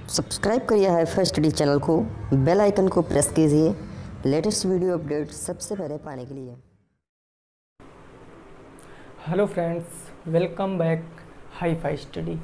Subscribe करिए hifi study channel को, bell icon को प्रेस कीजिए लेटेस्ट वीडियो अपडेट सबसे पहले पाने के लिए। Hello friends, welcome back hifi study.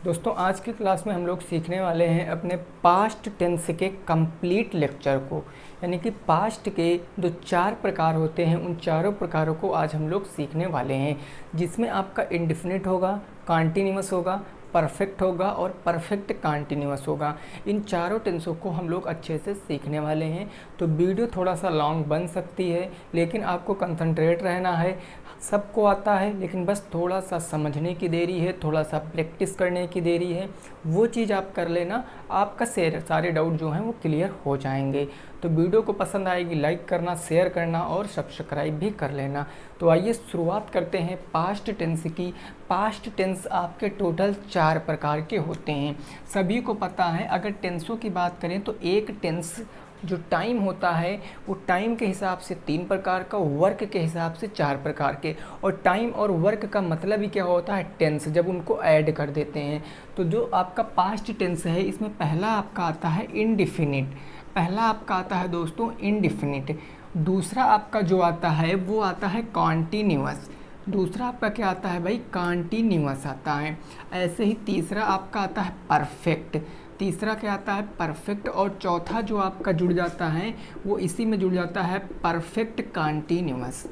दोस्तों, आज की क्लास में हम लोग सीखने वाले हैं अपने पास्ट टेंस के कंप्लीट लेक्चर को, यानी कि पास्ट के जो 4 प्रकार होते हैं उन चारों प्रकारों को आज हम लोग सीखने वाले हैं, जिसमें आपका इंडेफिनिट होगा, कॉन्टिन्यूअस होगा, परफेक्ट होगा और परफेक्ट कॉन्टिन्यूअस होगा। इन चारों टेंसों को हम लोग अच्छे से सीखने वाले हैं। तो वीडियो थोड़ा सा लॉन्ग बन सकती है, लेकिन आपको कंसंट्रेट रहना है। सबको आता है, लेकिन बस थोड़ा सा समझने की देरी है, थोड़ा सा प्रैक्टिस करने की देरी है। वो चीज़ आप कर लेना, आपका सारे डाउट जो हैं वो क्लियर हो जाएंगे। तो वीडियो को पसंद आएगी लाइक करना, शेयर करना और सब्सक्राइब भी कर लेना। तो आइए शुरुआत करते हैं पास्ट टेंस की। पास्ट टेंस आपके टोटल 4 प्रकार के होते हैं। सभी को पता है, अगर टेंसों की बात करें तो एक टेंस जो टाइम होता है वो टाइम के हिसाब से 3 प्रकार का, वर्क के हिसाब से 4 प्रकार के। और टाइम और वर्क का मतलब ही क्या होता है? टेंस, जब उनको ऐड कर देते हैं। तो जो आपका पास्ट टेंस है, इसमें पहला आपका आता है इंडिफिनिट। पहला आपका आता है दोस्तों इंडिफिनिट। दूसरा आपका जो आता है वो आता है कॉन्टिन्यूअस। दूसरा आपका क्या आता है भाई? कॉन्टिन्यूअस आता है। ऐसे ही तीसरा आपका आता है परफेक्ट। तीसरा क्या आता है? परफेक्ट। और चौथा जो आपका जुड़ जाता है वो इसी में जुड़ जाता है परफेक्ट कॉन्टिन्यूअस।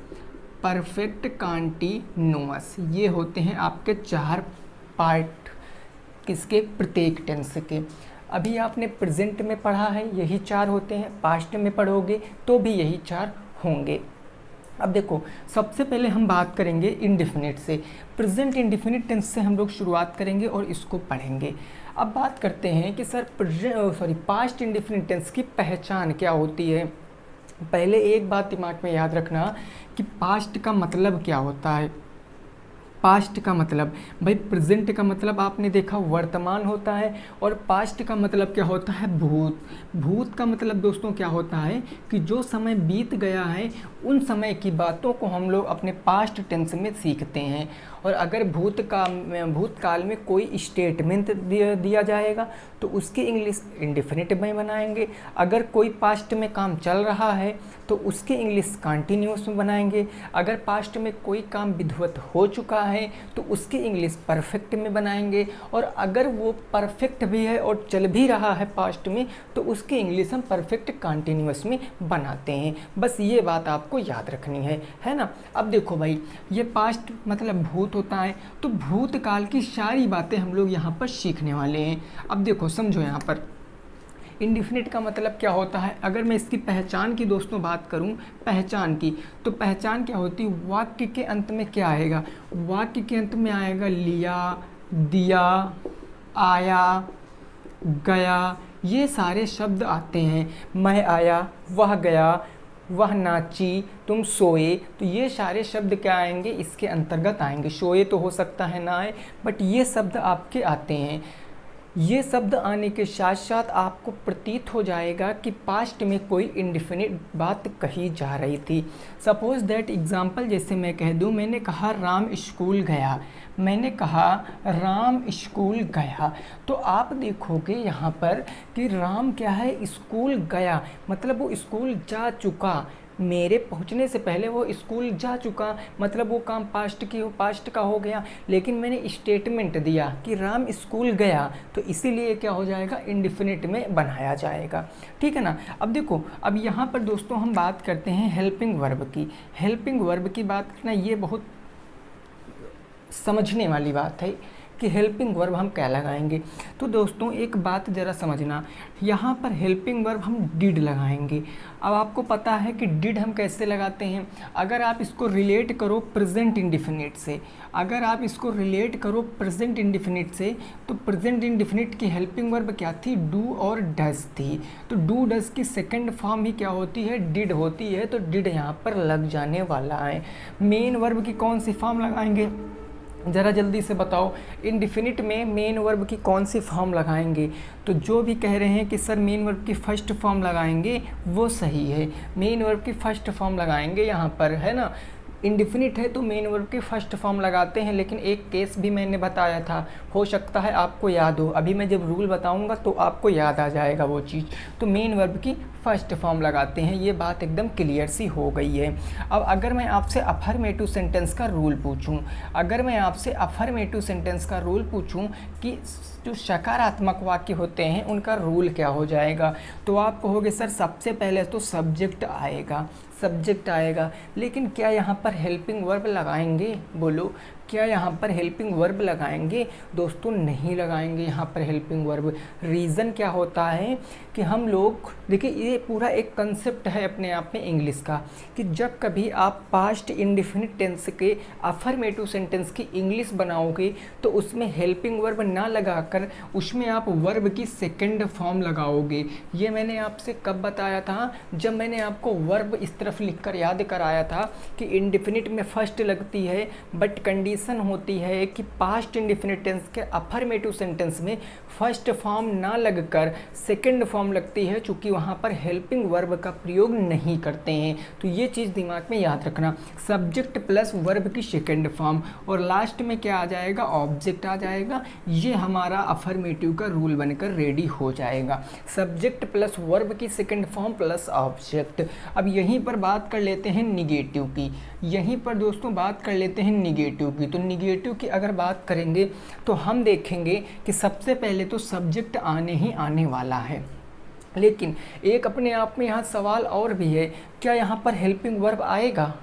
परफेक्ट कॉन्टिन्यूअस, ये होते हैं आपके 4 पार्ट किसके? प्रत्येक टेंस के। अभी आपने प्रेजेंट में पढ़ा है, यही 4 होते हैं। पास्ट में पढ़ोगे तो भी यही 4 होंगे। अब देखो, सबसे पहले हम बात करेंगे इंडेफिनिट से। प्रेजेंट इंडेफिनिट टेंस से हम लोग शुरुआत करेंगे और इसको पढ़ेंगे। अब बात करते हैं कि सर पास्ट इंडेफिनिट टेंस की पहचान क्या होती है। पहले एक बात दिमाग में याद रखना कि पास्ट का मतलब क्या होता है। पास्ट का मतलब भाई, प्रेजेंट का मतलब आपने देखा वर्तमान होता है, और पास्ट का मतलब क्या होता है? भूत। भूत का मतलब दोस्तों क्या होता है कि जो समय बीत गया है उन समय की बातों को हम लोग अपने पास्ट टेंस में सीखते हैं। और अगर भूतकाल में कोई स्टेटमेंट दिया जाएगा तो उसकी इंग्लिश इंडेफिनिट में बनाएंगे। अगर कोई पास्ट में काम चल रहा है तो उसकी इंग्लिश कॉन्टिन्यूअस में बनाएंगे। अगर पास्ट में कोई काम विधिवत हो चुका है तो उसकी इंग्लिश परफेक्ट में बनाएंगे। और अगर वो परफेक्ट भी है और चल भी रहा है पास्ट में तो उसकी इंग्लिश हम परफेक्ट कॉन्टिन्यूअस में बनाते हैं। बस ये बात आपको याद रखनी है ना। अब देखो भाई, ये पास्ट मतलब भूत होता है, तो भूतकाल की सारी बातें हम लोग यहाँ पर सीखने वाले हैं। अब देखो समझो, यहाँ पर इंडेफिनिट का मतलब क्या होता है। अगर मैं इसकी पहचान की दोस्तों बात करूं, पहचान की, तो पहचान क्या होती है? वाक्य के अंत में क्या आएगा? वाक्य के अंत में आएगा लिया, दिया, आया, गया, ये सारे शब्द आते हैं। मैं आया, वह गया, वह नाची, तुम सोए, तो ये सारे शब्द क्या आएंगे? इसके अंतर्गत आएंगे। सोए तो हो सकता है ना आए, बट ये शब्द आपके आते हैं। ये शब्द आने के साथ साथ आपको प्रतीत हो जाएगा कि पास्ट में कोई इंडेफिनिट बात कही जा रही थी। सपोज दैट एग्जाम्पल जैसे मैं कह दूँ, मैंने कहा राम स्कूल गया। मैंने कहा राम स्कूल गया, तो आप देखोगे यहाँ पर कि राम क्या है? स्कूल गया, मतलब वो स्कूल जा चुका। मेरे पहुंचने से पहले वो स्कूल जा चुका, मतलब वो काम पास्ट का हो गया। लेकिन मैंने स्टेटमेंट दिया कि राम स्कूल गया, तो इसीलिए क्या हो जाएगा? इंडेफिनिट में बनाया जाएगा। ठीक है ना। अब देखो, अब यहाँ पर दोस्तों हम बात करते हैं हेल्पिंग वर्ब की। हेल्पिंग वर्ब की बात करना ये बहुत समझने वाली बात है कि हेल्पिंग वर्ब हम क्या लगाएंगे। तो दोस्तों एक बात ज़रा समझना, यहाँ पर हेल्पिंग वर्ब हम डिड लगाएंगे। अब आपको पता है कि डिड हम कैसे लगाते हैं। अगर आप इसको रिलेट करो प्रेजेंट इंडेफिनिट से, अगर आप इसको रिलेट करो प्रेजेंट इंडेफिनिट से, तो प्रेजेंट इंडेफिनिट की हेल्पिंग वर्ब क्या थी? डू और डज थी। तो डू डज की सेकंड फॉर्म ही क्या होती है? डिड होती है। तो डिड यहाँ पर लग जाने वाला है। मेन वर्ब की कौन सी फॉर्म लगाएंगे? ज़रा जल्दी से बताओ, इंडेफिनिट में मेन वर्ब की कौन सी फॉर्म लगाएंगे? तो जो भी कह रहे हैं कि सर मेन वर्ब की फर्स्ट फॉर्म लगाएंगे, वो सही है। मेन वर्ब की फर्स्ट फॉर्म लगाएंगे यहाँ पर, है ना। इंडिफिनिट है तो मेन वर्ब की फर्स्ट फॉर्म लगाते हैं, लेकिन एक केस भी मैंने बताया था, हो सकता है आपको याद हो, अभी मैं जब रूल बताऊंगा तो आपको याद आ जाएगा वो चीज़। तो मेन वर्ब की फर्स्ट फॉर्म लगाते हैं, ये बात एकदम क्लियर सी हो गई है। अब अगर मैं आपसे अफर्मेटिव सेंटेंस का रूल पूछूं, अगर मैं आपसे अफर्मेटिव सेंटेंस का रूल पूछूं कि जो सकारात्मक वाक्य होते हैं उनका रूल क्या हो जाएगा, तो आप कहोगे सर सबसे पहले तो सब्जेक्ट आएगा, सब्जेक्ट आएगा, लेकिन क्या यहाँ पर हेल्पिंग वर्ब लगाएंगे? बोलो, क्या यहाँ पर हेल्पिंग वर्ब लगाएंगे? दोस्तों नहीं लगाएंगे यहाँ पर हेल्पिंग वर्ब। रीज़न क्या होता है कि हम लोग देखिए, ये पूरा एक कंसेप्ट है अपने आप में इंग्लिश का, कि जब कभी आप पास्ट इंडेफिनिट टेंस के अफर्मेटिव सेंटेंस की इंग्लिश बनाओगे तो उसमें हेल्पिंग वर्ब ना लगाकर उसमें आप वर्ब की सेकेंड फॉर्म लगाओगे। ये मैंने आपसे कब बताया था? जब मैंने आपको वर्ब इस तरफ लिखकर याद कराया था कि इंडेफिनिट में फर्स्ट लगती है, बट कंडीशन होती है कि पास्ट इंडेफिनिट टेंस के अफर्मेटिव सेंटेंस में फर्स्ट फॉर्म ना लगकर सेकंड फॉर्म लगती है, चूंकि वहाँ पर हेल्पिंग वर्ब का प्रयोग नहीं करते हैं। तो ये चीज़ दिमाग में याद रखना, सब्जेक्ट प्लस वर्ब की सेकंड फॉर्म, और लास्ट में क्या आ जाएगा? ऑब्जेक्ट आ जाएगा। ये हमारा अफर्मेटिव का रूल बनकर रेडी हो जाएगा, सब्जेक्ट प्लस वर्ब की सेकंड फॉर्म प्लस ऑब्जेक्ट। अब यहीं पर बात कर लेते हैं निगेटिव की, यहीं पर दोस्तों बात कर लेते हैं निगेटिव की। तो निगेटिव की अगर बात करेंगे तो हम देखेंगे कि सबसे पहले तो सब्जेक्ट आने ही आने वाला है, लेकिन एक अपने आप में यहाँ सवाल और भी है, क्या यहाँ पर हेल्पिंग वर्ब आएगा?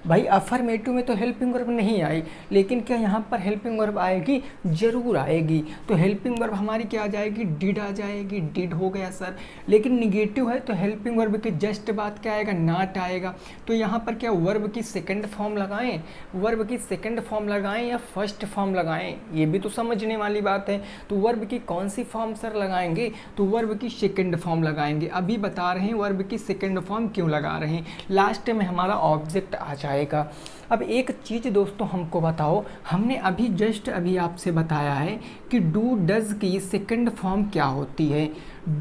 भाई अफर्मेटिव में तो हेल्पिंग वर्ब नहीं आई, लेकिन क्या यहाँ पर हेल्पिंग वर्ब आएगी? जरूर आएगी। तो हेल्पिंग वर्ब हमारी क्या आ जाएगी? डिड आ जाएगी। डिड हो गया सर, लेकिन निगेटिव है तो हेल्पिंग वर्ब के जस्ट बाद क्या आएगा? नॉट आएगा। तो यहाँ पर क्या वर्ब की सेकंड फॉर्म लगाएं? वर्ब की सेकंड फॉर्म लगाएं या फर्स्ट फॉर्म लगाएं? ये भी तो समझने वाली बात है। तो वर्ब की कौन सी फॉर्म सर लगाएंगे? तो वर्ब की सेकंड फॉर्म लगाएंगे। अभी बता रहे हैं वर्ब की सेकंड फॉर्म क्यों लगा रहे हैं, लास्ट में हमारा ऑब्जेक्ट आ जाएगा। अब एक चीज़ दोस्तों हमको बताओ, हमने अभी जस्ट अभी आपसे बताया है कि डू डज की सेकंड फॉर्म क्या होती है?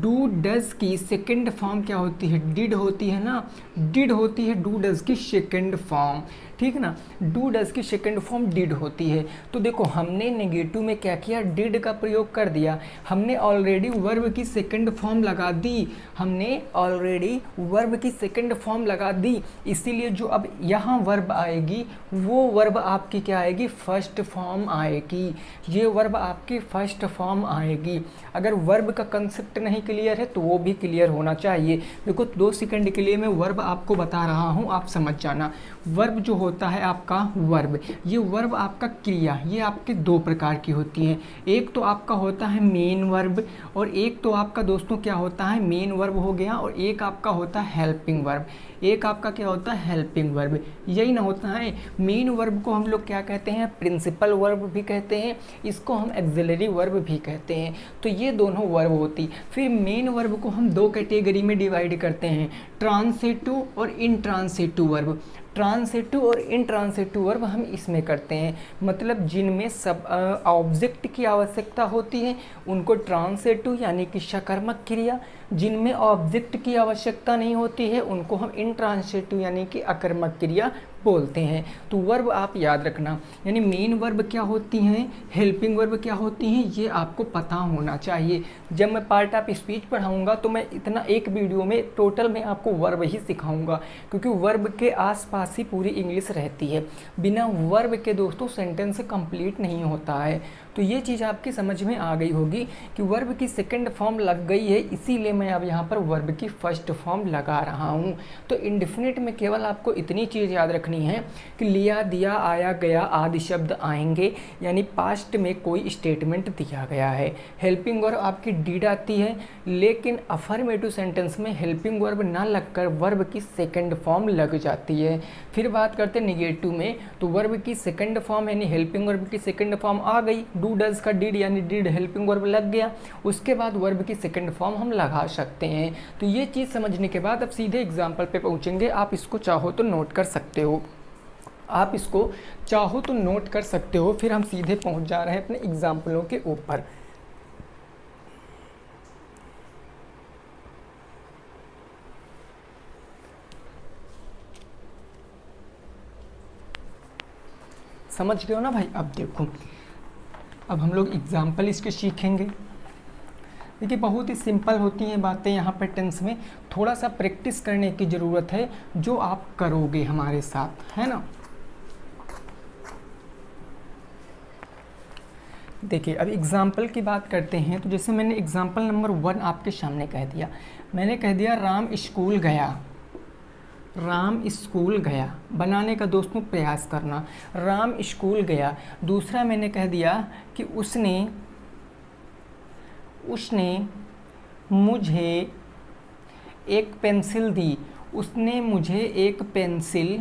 डू डज की सेकंड फॉर्म क्या होती है? डिड होती है ना, डिड होती है डू डज की सेकंड फॉर्म, ठीक है ना। डू डज की सेकंड फॉर्म डिड होती है। तो देखो हमने नेगेटिव में क्या किया? डिड का प्रयोग कर दिया, हमने ऑलरेडी वर्ब की सेकंड फॉर्म लगा दी, हमने ऑलरेडी वर्ब की सेकंड फॉर्म लगा दी, इसीलिए जो अब यहाँ वर्ब आएगी वो वर्ब आपकी क्या आएगी? फर्स्ट फॉर्म आएगी। ये वर्ब आपकी फर्स्ट फॉर्म आएगी। अगर वर्ब का कंसेप्ट नहीं क्लियर है तो वो भी क्लियर होना चाहिए। देखो 2 सेकंड के लिए मैं वर्ब आपको बता रहा हूँ, आप समझ जाना। वर्ब जो होता है आपका वर्ब, ये वर्ब आपका क्रिया, ये आपके 2 प्रकार की होती हैं। एक तो आपका होता है मेन वर्ब, और एक तो आपका दोस्तों क्या होता है? मेन वर्ब हो गया, और एक आपका होता है हेल्पिंग वर्ब। एक आपका क्या होता है? Helping verb. यही ना होता है। मेन वर्ब को हम लोग क्या कहते हैं? प्रिंसिपल वर्ब भी कहते हैं, इसको हम एक्सिलरी वर्ब भी कहते हैं। तो ये दोनों वर्ब होती। फिर मेन वर्ब को हम 2 कैटेगरी में डिवाइड करते हैं, ट्रांसिटिव और इनट्रांसिटिव वर्ब। ट्रांसिटिव और इनट्रांसिटिव वर्ब हम इसमें करते हैं, मतलब जिनमें सब ऑब्जेक्ट की आवश्यकता होती है उनको ट्रांसिटिव यानी कि सकर्मक क्रिया, जिनमें ऑब्जेक्ट की आवश्यकता नहीं होती है उनको हम इनट्रांसिटिव यानी कि अकर्मक क्रिया बोलते हैं। तो वर्ब आप याद रखना, यानी मेन वर्ब क्या होती हैं, हेल्पिंग वर्ब क्या होती हैं, ये आपको पता होना चाहिए। जब मैं पार्ट ऑफ स्पीच पढ़ाऊंगा तो मैं इतना एक वीडियो में टोटल में आपको वर्ब ही सिखाऊंगा, क्योंकि वर्ब के आसपास ही पूरी इंग्लिश रहती है। बिना वर्ब के दोस्तों सेंटेंस कंप्लीट नहीं होता है। तो ये चीज़ आपकी समझ में आ गई होगी कि वर्ब की सेकंड फॉर्म लग गई है, इसीलिए मैं अब यहाँ पर वर्ब की फर्स्ट फॉर्म लगा रहा हूँ। तो इंडेफिनिट में केवल आपको इतनी चीज़ याद रखनी है कि लिया, दिया, आया, गया आदि शब्द आएंगे, यानी पास्ट में कोई स्टेटमेंट दिया गया है। हेल्पिंग वर्ब आपकी डिड आती है, लेकिन अफर्मेटिव सेंटेंस में हेल्पिंग वर्ब ना लगकर वर्ब की सेकंड फॉर्म लग जाती है। फिर बात करते हैं निगेटिव में, तो वर्ब की सेकंड फॉर्म यानी हेल्पिंग वर्ब की सेकंड फॉर्म आ गई, डू डज का डिड यानी डिड हेल्पिंग वर्ब लग गया, उसके बाद वर्ब की सेकंड फॉर्म हम लगा सकते हैं। तो ये चीज़ समझने के बाद अब सीधे एग्जाम्पल पे पहुंचेंगे। आप इसको चाहो तो नोट कर सकते हो, आप इसको चाहो तो नोट कर सकते हो। फिर हम सीधे पहुंच जा रहे हैं अपने एग्जाम्पलों के ऊपर। समझ गए हो ना भाई। अब देखो, अब हम लोग एग्जाम्पल इसके सीखेंगे। देखिए बहुत ही सिंपल होती हैं बातें यहाँ पर टेंस में, थोड़ा सा प्रैक्टिस करने की ज़रूरत है जो आप करोगे हमारे साथ, है ना। देखिए अब एग्जाम्पल की बात करते हैं, तो जैसे मैंने एग्जाम्पल नंबर 1 आपके सामने कह दिया, मैंने कह दिया राम स्कूल गया। राम स्कूल गया बनाने का दोस्तों प्रयास करना, राम स्कूल गया। दूसरा मैंने कह दिया कि उसने मुझे एक पेंसिल दी। उसने मुझे एक पेंसिल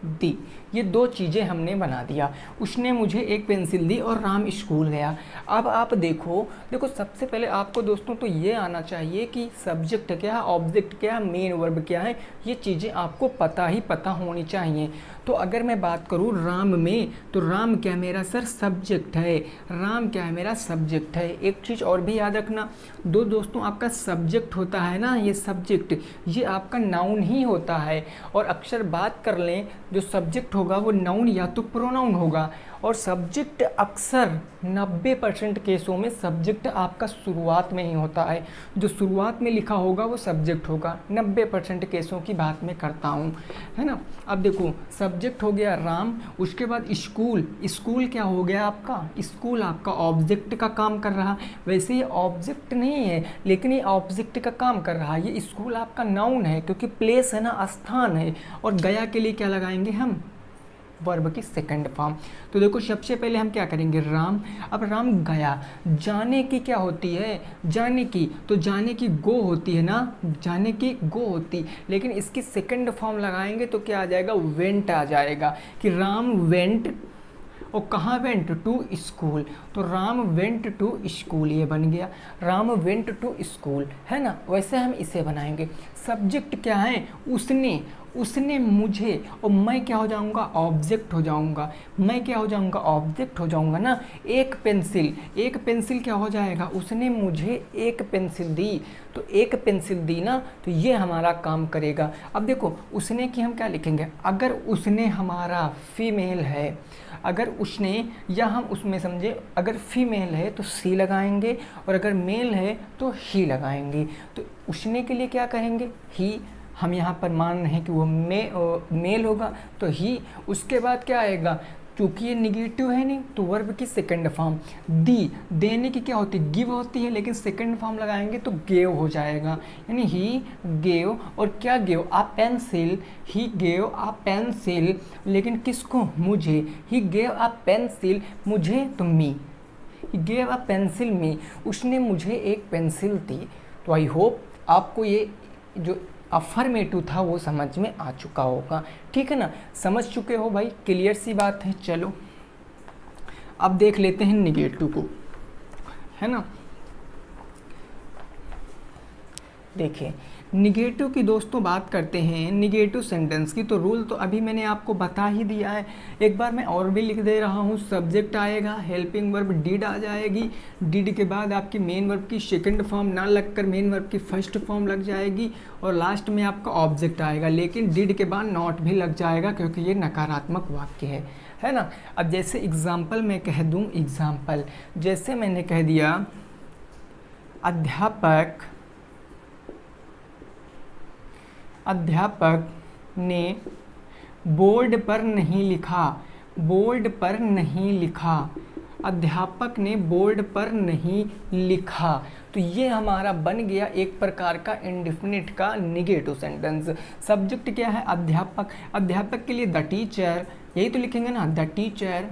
दी। ये दो चीज़ें हमने बना दिया, उसने मुझे एक पेंसिल दी और राम स्कूल गया। अब आप देखो सबसे पहले आपको दोस्तों तो ये आना चाहिए कि सब्जेक्ट क्या है, ऑब्जेक्ट क्या है, मेन वर्ब क्या है, ये चीज़ें आपको पता होनी चाहिए। तो अगर मैं बात करूँ राम में, तो राम क्या मेरा सर सब्जेक्ट है, राम क्या है मेरा सब्जेक्ट है। एक चीज़ और भी याद रखना दोस्तों, आपका सब्जेक्ट होता है ना, ये सब्जेक्ट ये आपका नाउन ही होता है। और अक्सर बात कर लें, जो सब्जेक्ट होगा वो नाउन या तो प्रोनाउन होगा, और सब्जेक्ट अक्सर 90% केसों में सब्जेक्ट आपका शुरुआत में ही होता है। जो शुरुआत में लिखा होगा वो सब्जेक्ट होगा, 90% केसों की बात मैं करता हूँ, है ना। अब देखो सब्जेक्ट हो गया राम, उसके बाद स्कूल। स्कूल क्या हो गया आपका, स्कूल आपका ऑब्जेक्ट का काम कर रहा। वैसे ये ऑब्जेक्ट नहीं है, लेकिन ये ऑब्जेक्ट का काम कर रहा है। ये स्कूल आपका नाउन है, क्योंकि प्लेस है ना, स्थान है। और गया के लिए क्या लगाएंगे हम, वर्ब की सेकंड फॉर्म। तो देखो सबसे पहले हम क्या करेंगे, राम। अब राम गया, जाने की क्या होती है, जाने की, तो जाने की गो होती है ना, जाने की गो होती। लेकिन इसकी सेकंड फॉर्म लगाएंगे तो क्या आ जाएगा, वेंट आ जाएगा, कि राम वेंट, और कहाँ वेंट, टू स्कूल। तो राम वेंट टू स्कूल, ये बन गया राम वेंट टू स्कूल, है ना। वैसे हम इसे बनाएंगे। सब्जेक्ट क्या है, उसने मुझे, और मैं क्या हो जाऊंगा, ऑब्जेक्ट हो जाऊंगा। मैं क्या हो जाऊंगा, ऑब्जेक्ट हो जाऊंगा ना। एक पेंसिल क्या हो जाएगा, उसने मुझे एक पेंसिल दी, तो एक पेंसिल दी ना, तो ये हमारा काम करेगा। अब देखो उसने की हम क्या लिखेंगे, अगर उसने हमारा फीमेल है, अगर उसने, या हम उसमें समझे अगर फीमेल है तो सी लगाएंगे, और अगर मेल है तो ही लगाएंगे। तो उसने के लिए क्या कहेंगे, ही। हम यहाँ पर मान रहे हैं कि वो मेल होगा तो ही। उसके बाद क्या आएगा, क्योंकि ये निगेटिव है नहीं, तो वर्ब की सेकंड फॉर्म दी। देने की क्या होती है, गिव होती है, लेकिन सेकंड फॉर्म लगाएंगे तो गेव हो जाएगा, यानी ही गेव। और क्या gave, a pencil, he gave a pencil, लेकिन किसको, मुझे। ही गेव आ पेंसिल, मुझे तो मी। ही गेव आ पेंसिल मी, उसने मुझे एक पेंसिल दी। तो आई होप आपको ये जो अफर्मेटिव था वो समझ में आ चुका होगा, ठीक है ना। समझ चुके हो भाई, क्लियर सी बात है। चलो अब देख लेते हैं निगेटिव को, है ना। देखिए निगेटिव की दोस्तों बात करते हैं, निगेटिव सेंटेंस की। तो रूल तो अभी मैंने आपको बता ही दिया है, एक बार मैं और भी लिख दे रहा हूँ। सब्जेक्ट आएगा, हेल्पिंग वर्ब डिड आ जाएगी, डिड के बाद आपकी मेन वर्ब की सेकंड फॉर्म ना लगकर मेन वर्ब की फर्स्ट फॉर्म लग जाएगी, और लास्ट में आपका ऑब्जेक्ट आएगा। लेकिन डिड के बाद नॉट भी लग जाएगा, क्योंकि ये नकारात्मक वाक्य है ना। अब जैसे एग्जाम्पल मैं कह दूँ, एग्जाम्पल जैसे मैंने कह दिया अध्यापक ने बोर्ड पर नहीं लिखा, बोर्ड पर नहीं लिखा। अध्यापक ने बोर्ड पर नहीं लिखा। तो ये हमारा बन गया एक प्रकार का इंडेफिनिट का निगेटिव सेंटेंस। सब्जेक्ट क्या है, अध्यापक। अध्यापक के लिए द टीचर, यही तो लिखेंगे ना, द टीचर।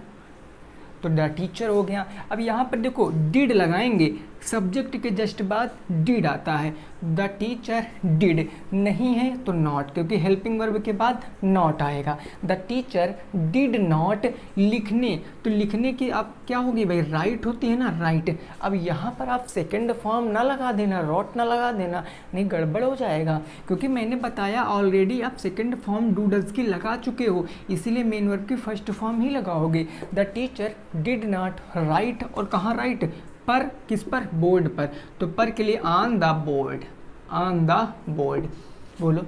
तो द टीचर हो गया। अब यहाँ पर देखो डिड लगाएंगे, सब्जेक्ट के जस्ट बाद डिड आता है। द टीचर डिड, नहीं है तो नॉट, क्योंकि हेल्पिंग वर्ब के बाद नॉट आएगा। द टीचर डिड नॉट, लिखने, तो लिखने की आप क्या होगी भाई, राइट होती है ना, राइट। अब यहाँ पर आप सेकंड फॉर्म ना लगा देना, रॉट ना लगा देना, नहीं गड़बड़ हो जाएगा। क्योंकि मैंने बताया ऑलरेडी आप सेकंड फॉर्म डू डज की लगा चुके हो, इसीलिए मेन वर्ब की फर्स्ट फॉर्म ही लगाओगे। The teacher did not right, और कहाँ राइट, पर, किस पर, बोर्ड पर। तो पर के लिए on the board, on the board. बोलो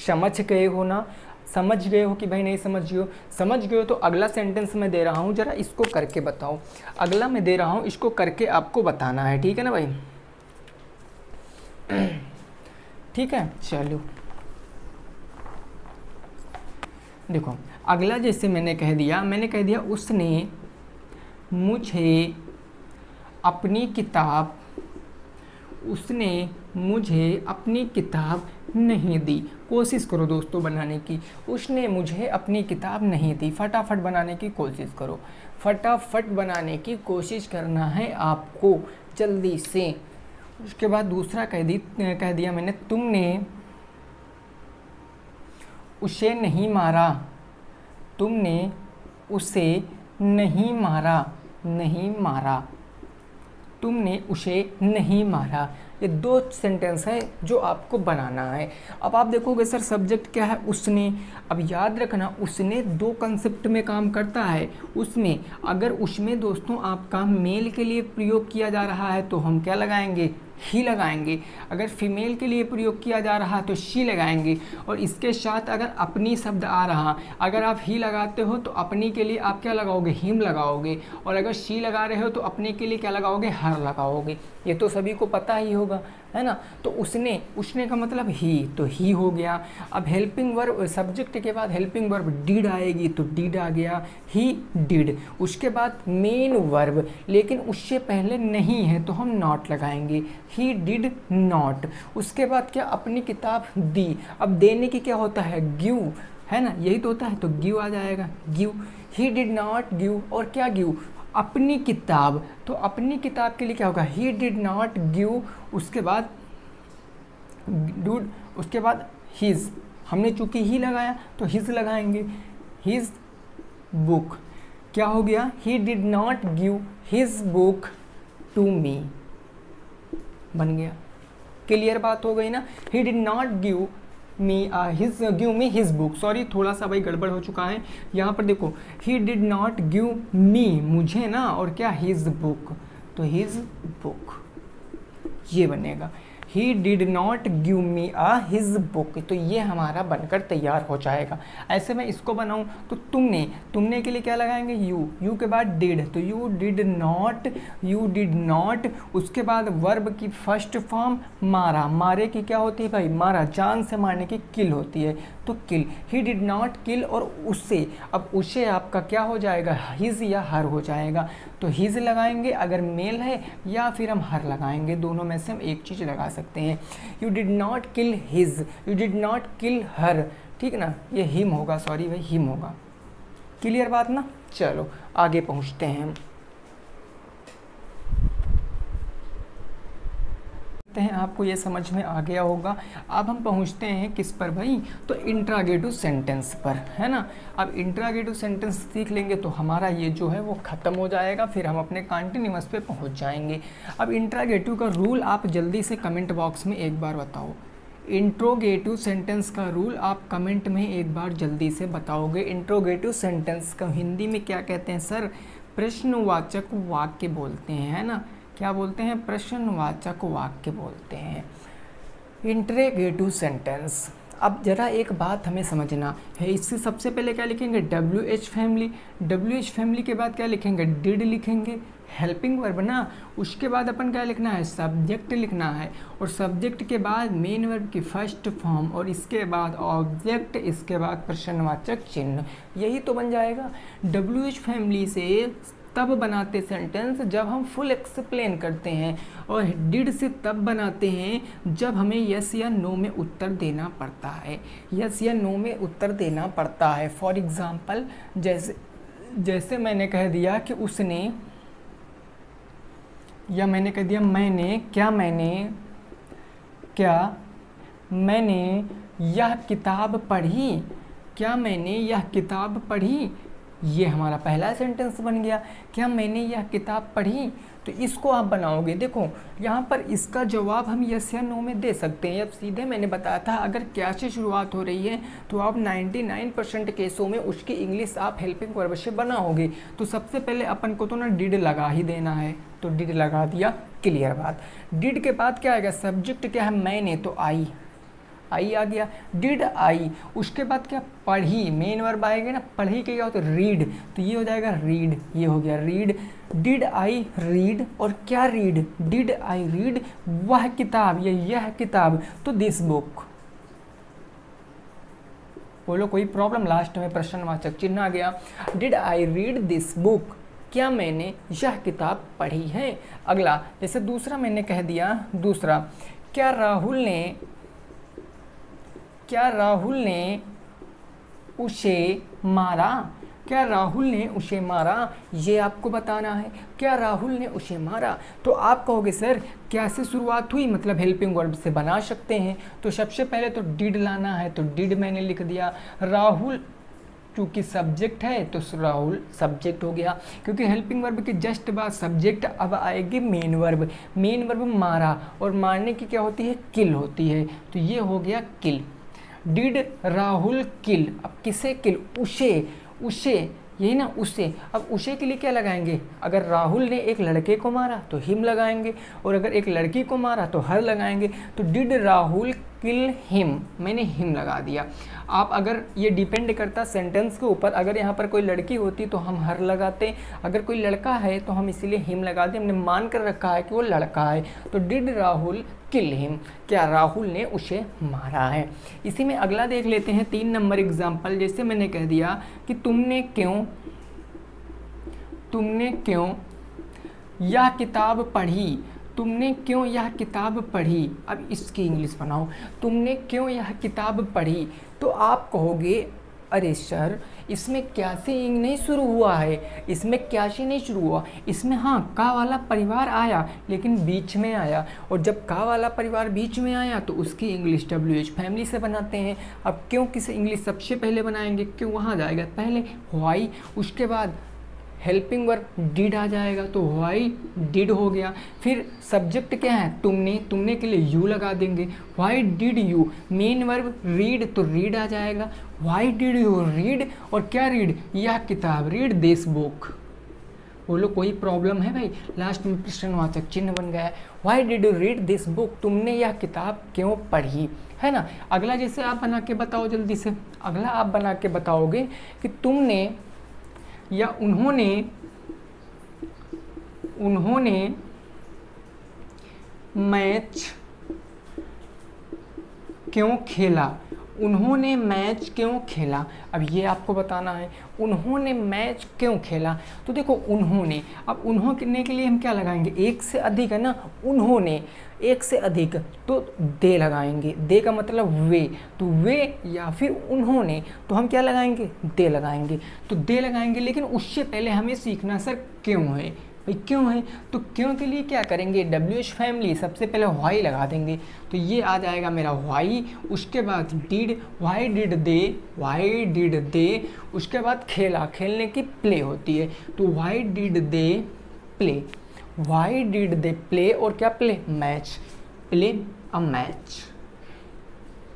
समझ गए हो ना। समझ गए हो कि भाई नहीं समझ गए हो? समझ गए हो तो अगला सेंटेंस मैं दे रहा हूँ, ज़रा इसको करके बताओ। अगला मैं दे रहा हूँ, इसको करके आपको बताना है, ठीक है ना भाई? ठीक है, चलो देखो अगला जैसे मैंने कह दिया उसने मुझे अपनी किताब नहीं दी। कोशिश करो दोस्तों बनाने की, उसने मुझे अपनी किताब नहीं दी। फटाफट बनाने की कोशिश करो, फटाफट बनाने की कोशिश करना है आपको जल्दी से। उसके बाद दूसरा कह दिया मैंने, तुमने उसे नहीं मारा। तुमने उसे नहीं मारा। तुमने उसे नहीं मारा। ये 2 सेंटेंस है जो आपको बनाना है। अब आप देखोगे सर सब्जेक्ट क्या है, उसने। अब याद रखना उसने 2 कंसेप्ट में काम करता है। उसमें अगर उसमें दोस्तों आपका मेल के लिए प्रयोग किया जा रहा है तो हम क्या लगाएंगे? ही लगाएंगे। अगर फीमेल के लिए प्रयोग किया जा रहा है तो शी लगाएंगे। और इसके साथ अगर अपनी शब्द आ रहा, अगर आप ही लगाते हो तो अपनी के लिए आप क्या लगाओगे? हिम लगाओगे। और अगर शी लगा रहे हो तो अपने के लिए क्या लगाओगे? हर लगाओगे। ये तो सभी को पता ही होगा, है ना? तो उसने का मतलब ही, तो ही हो गया। अब हेल्पिंग वर्ब, सब्जेक्ट के बाद हेल्पिंग वर्ब डिड आएगी तो डिड आ गया, ही डिड। उसके बाद मेन वर्ब, लेकिन उससे पहले नहीं है तो हम नॉट लगाएंगे, ही डिड नॉट। उसके बाद क्या? अपनी किताब दी। अब देने की क्या होता है? गिव, है ना? यही तो होता है, तो गिव आ जाएगा, give. He did not give, और क्या गिव? अपनी किताब। तो अपनी किताब के लिए क्या होगा? ही डिड नॉट गिव। उसके बाद डूड, उसके बाद हिज। हमने चूंकि ही लगाया तो हिज लगाएंगे, हिज बुक। क्या हो गया? He did not give his book to me. बन गया, क्लियर बात हो गई ना? He did not give me his book. Sorry, थोड़ा सा भाई गड़बड़ हो चुका है यहाँ पर। देखो, ही डिड नॉट गिव मी, मुझे ना, और क्या? हिज बुक, तो हिज बुक ये बनेगा। ही did not give me his book, तो ये हमारा बनकर तैयार हो जाएगा। ऐसे में इसको बनाऊं तो तुमने के लिए क्या लगाएंगे? यू के बाद डिड, तो यू डिड नॉट। उसके बाद वर्ब की फर्स्ट फॉर्म मारा। मारे की क्या होती है भाई? मारा, जान से मारने की किल होती है, तो किल। ही डिड नॉट किल, और उससे, अब उसे आपका क्या हो जाएगा? हिज या हर हो जाएगा। तो हिज लगाएंगे अगर मेल है, या फिर हम हर लगाएंगे, दोनों में से हम एक चीज़ लगा सकते हैं। You did not kill his, you did not kill her, ठीक ना? ये हिम होगा, सॉरी भाई, हिम होगा। क्लियर बात ना? चलो आगे पहुँचते हैं हम। आपको ये समझ में आ गया होगा। अब हम पहुंचते हैं किस पर भाई? तो इंट्रागेटिव सेंटेंस पर, है ना? अब इंट्रागेटिव सेंटेंस सीख लेंगे तो हमारा ये जो है वो ख़त्म हो जाएगा, फिर हम अपने कॉन्टिन्यूअस पे पहुंच जाएंगे। अब इंट्रागेटिव का रूल आप जल्दी से कमेंट बॉक्स में एक बार बताओ। इंट्रोगेटिव सेंटेंस का रूल आप कमेंट में एक बार जल्दी से बताओगे। इंट्रोगेटिव सेंटेंस का हिंदी में क्या कहते हैं सर? प्रश्नवाचक वाक्य बोलते हैं, है ना? क्या बोलते हैं? प्रश्नवाचक वाक्य बोलते हैं। Interrogative sentence. अब जरा एक बात हमें समझना है, इससे सबसे पहले क्या लिखेंगे? WH family. WH फैमिली के बाद क्या लिखेंगे? डिड लिखेंगे, हेल्पिंग वर्ब ना। उसके बाद अपन क्या लिखना है? सब्जेक्ट लिखना है, और सब्जेक्ट के बाद मेन वर्ब की फर्स्ट फॉर्म, और इसके बाद ऑब्जेक्ट, इसके बाद प्रश्नवाचक चिन्ह। यही तो बन जाएगा। WH फैमिली से तब बनाते सेंटेंस जब हम फुल एक्सप्लेन करते हैं, और डिड से तब बनाते हैं जब हमें यस या नो में उत्तर देना पड़ता है। यस या नो में उत्तर देना पड़ता है। फॉर एग्जांपल, जैसे मैंने कह दिया कि उसने, या मैंने कह दिया मैंने, क्या मैंने यह किताब पढ़ी? क्या मैंने यह किताब पढ़ी? ये हमारा पहला सेंटेंस बन गया। क्या मैंने यह किताब पढ़ी? तो इसको आप बनाओगे। देखो यहाँ पर इसका जवाब हम यस या नो में दे सकते हैं। अब सीधे मैंने बताया था अगर क्या से शुरुआत हो रही है तो आप 99% केसों में उसकी इंग्लिश आप हेल्पिंग वर्ब से बनाओगे। तो सबसे पहले अपन को तो ना डिड लगा ही देना है, तो डिड लगा दिया, क्लियर बात। डिड के बाद क्या आएगा? सब्जेक्ट क्या है? मैंने, तो आई। आई आ गया, डिड आई, उसके बाद क्या पढ़ी, मेन वर्ब आएगा ना, पढ़ी के क्या होता है रीड, तो ये हो जाएगा रीड, ये हो गया रीड, डिड आई रीड, और क्या रीड, डिड आई रीड वह किताब या यह किताब, तो दिस बुक। बोलो कोई प्रॉब्लम, लास्ट में प्रश्नवाचक चिन्ह आ गया, did I read this book, क्या मैंने यह किताब पढ़ी है। अगला जैसे दूसरा मैंने कह दिया, दूसरा क्या राहुल ने उसे मारा, क्या राहुल ने उसे मारा, ये आपको बताना है, क्या राहुल ने उसे मारा। तो आप कहोगे सर क्या से शुरुआत हुई, मतलब हेल्पिंग वर्ब से बना सकते हैं, तो सबसे पहले तो डिड लाना है, तो डिड मैंने लिख दिया, राहुल क्योंकि सब्जेक्ट है तो राहुल सब्जेक्ट हो गया, क्योंकि हेल्पिंग वर्ब के जस्ट बाद सब्जेक्ट अब आएगी मेन वर्ब, मेन वर्ब मारा, और मारने की क्या होती है किल होती है, तो ये हो गया किल, डिड राहुल किल, अब किसे किल, उसे यही ना, उसे, अब उसे के लिए क्या लगाएंगे, अगर राहुल ने एक लड़के को मारा तो हिम लगाएंगे, और अगर एक लड़की को मारा तो हर लगाएंगे, तो डिड राहुल किल हिम, मैंने हिम लगा दिया। आप अगर ये डिपेंड करता सेंटेंस के ऊपर, अगर यहाँ पर कोई लड़की होती तो हम हर लगाते, अगर कोई लड़का है तो हम इसीलिए हिम लगाते, हमने मान कर रखा है कि वो लड़का है, तो डिड राहुल किल हिम, क्या राहुल ने उसे मारा है। इसी में अगला देख लेते हैं 3 नंबर एग्जाम्पल, जैसे मैंने कह दिया कि तुमने क्यों यह किताब पढ़ी, तुमने क्यों यह किताब पढ़ी, अब इसकी इंग्लिश बनाओ, तुमने क्यों यह किताब पढ़ी, तो आप कहोगे अरे सर इसमें क्या से नहीं शुरू हुआ है, इसमें क्या से नहीं शुरू हुआ, इसमें हाँ का वाला परिवार आया लेकिन बीच में आया, और जब का वाला परिवार बीच में आया तो उसकी इंग्लिश WH फैमिली से बनाते हैं। अब क्यों किसे इंग्लिश सबसे पहले बनाएंगे, क्यों वहाँ जाएगा पहले व्हाई, उसके बाद हेल्पिंग वर्ब डिड आ जाएगा, तो व्हाई डिड हो गया, फिर सब्जेक्ट क्या है तुमने के लिए यू लगा देंगे, why did you, main verb read, तो रीड आ जाएगा, व्हाई डिड यू रीड, और क्या रीड, यह किताब, रीड दिस बुक। बोलो कोई प्रॉब्लम है भाई, लास्ट में प्रश्नवाचक चिन्ह बन गया, why did you read this book, तुमने यह किताब क्यों पढ़ी, है ना। अगला जैसे आप बना के बताओ जल्दी से, अगला आप बना के बताओगे कि तुमने या उन्होंने मैच क्यों खेला, उन्होंने मैच क्यों खेला, अब ये आपको बताना है, उन्होंने मैच क्यों खेला। तो देखो उन्होंने, अब उन्होंने के लिए हम क्या लगाएंगे, एक से अधिक है ना, उन्होंने एक से अधिक तो दे लगाएंगे, दे का मतलब वे, तो वे या फिर उन्होंने, तो हम क्या लगाएंगे, दे लगाएंगे, तो दे लगाएंगे, लेकिन उससे पहले हमें सीखना सर क्यों है, भाई क्यों है, तो क्यों के लिए क्या करेंगे, WH फैमिली, सबसे पहले व्हाई लगा देंगे, तो ये आ जाएगा मेरा व्हाई, उसके बाद डिड, व्हाई डिड दे, उसके बाद खेला, खेलने की प्ले होती है, तो why did they play, why did they play, और क्या play, match, play a match.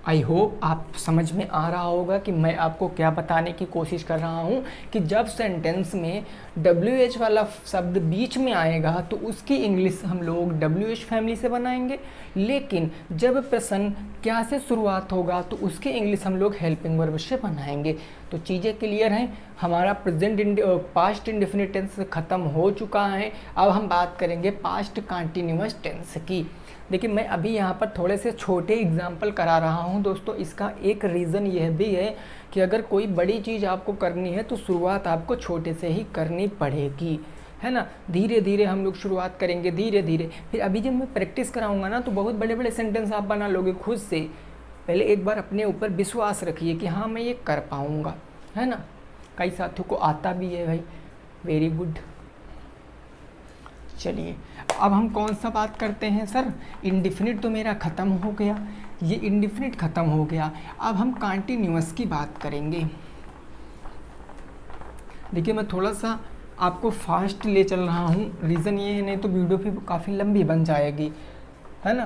I hope आप समझ में आ रहा होगा कि मैं आपको क्या बताने की कोशिश कर रहा हूँ, कि जब सेंटेंस में WH वाला शब्द बीच में आएगा तो उसकी इंग्लिश हम लोग WH फैमिली से बनाएंगे, लेकिन जब प्रश्न क्या से शुरुआत होगा तो उसकी इंग्लिश हम लोग हेल्पिंग वर्ब से बनाएंगे। तो चीज़ें क्लियर हैं, हमारा पास्ट इंडेफिनिट टेंस ख़त्म हो चुका है, अब हम बात करेंगे पास्ट कंटिन्यूअस टेंस की। देखिए मैं अभी यहाँ पर थोड़े से छोटे एग्जाम्पल करा रहा हूँ दोस्तों, इसका एक रीज़न यह भी है कि अगर कोई बड़ी चीज़ आपको करनी है तो शुरुआत आपको छोटे से ही करनी पड़ेगी, है ना। धीरे धीरे हम लोग शुरुआत करेंगे, धीरे धीरे, फिर अभी जब मैं प्रैक्टिस कराऊंगा ना तो बहुत बड़े बड़े सेंटेंस आप बना लोगे खुद से। पहले एक बार अपने ऊपर विश्वास रखिए कि हाँ मैं ये कर पाऊँगा, है ना। कई साथियों को आता भी है भाई, वेरी गुड। चलिए अब हम कौन सा बात करते हैं सर, इंडिफिनिट तो मेरा ख़त्म हो गया, ये इंडिफिनिट ख़त्म हो गया, अब हम कंटिन्यूअस की बात करेंगे। देखिए मैं थोड़ा सा आपको फास्ट ले चल रहा हूँ, रीज़न ये है नहीं तो वीडियो भी काफ़ी लंबी बन जाएगी, है ना।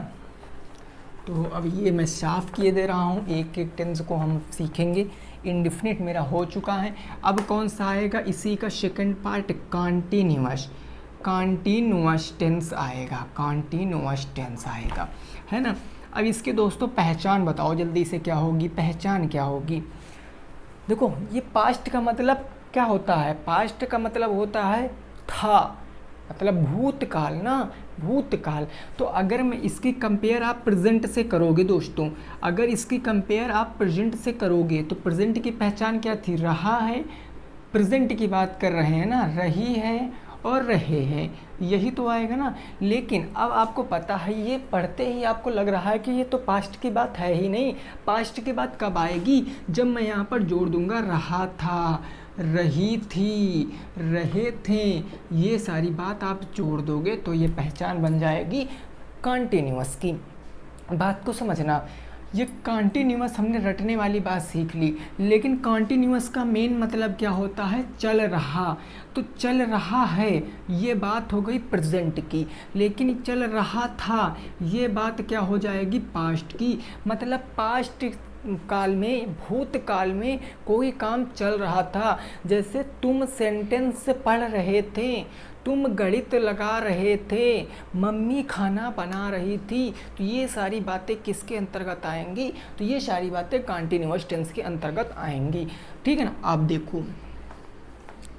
तो अब ये मैं साफ़ किए दे रहा हूँ, एक एक टेंस को हम सीखेंगे। इंडिफिनिट मेरा हो चुका है, अब कौन सा आएगा, इसी का second part continuous. Continuous tense आएगा, कॉन्टिन्यूअस टेंस आएगा, है ना। अब इसके दोस्तों पहचान बताओ जल्दी से, क्या होगी पहचान, क्या होगी। देखो ये पास्ट का मतलब क्या होता है, पास्ट का मतलब होता है था, मतलब भूतकाल ना, भूतकाल। तो अगर मैं इसकी कंपेयर आप प्रेजेंट से करोगे दोस्तों, अगर इसकी कंपेयर आप प्रेजेंट से करोगे तो प्रेजेंट की पहचान क्या थी, रहा है, प्रेजेंट की बात कर रहे हैं ना, रही है और रहे हैं, यही तो आएगा ना। लेकिन अब आपको पता है, ये पढ़ते ही आपको लग रहा है कि ये तो पास्ट की बात है ही नहीं। पास्ट की बात कब आएगी, जब मैं यहाँ पर जोड़ दूंगा रहा था, रही थी, रहे थे, ये सारी बात आप जोड़ दोगे तो ये पहचान बन जाएगी कॉन्टिन्यूअस की। बात को समझना, ये कॉन्टिन्यूअस हमने रटने वाली बात सीख ली, लेकिन कॉन्टिन्यूअस का मेन मतलब क्या होता है, चल रहा। तो चल रहा है ये बात हो गई प्रेजेंट की, लेकिन चल रहा था ये बात क्या हो जाएगी, पास्ट की। मतलब पास्ट काल में, भूतकाल में कोई काम चल रहा था। जैसे तुम सेंटेंस पढ़ रहे थे, तुम गणित लगा रहे थे, मम्मी खाना बना रही थी, तो ये सारी बातें किसके अंतर्गत आएंगी, तो ये सारी बातें कॉन्टिन्यूअस टेंस के अंतर्गत आएंगी, ठीक है ना। आप देखो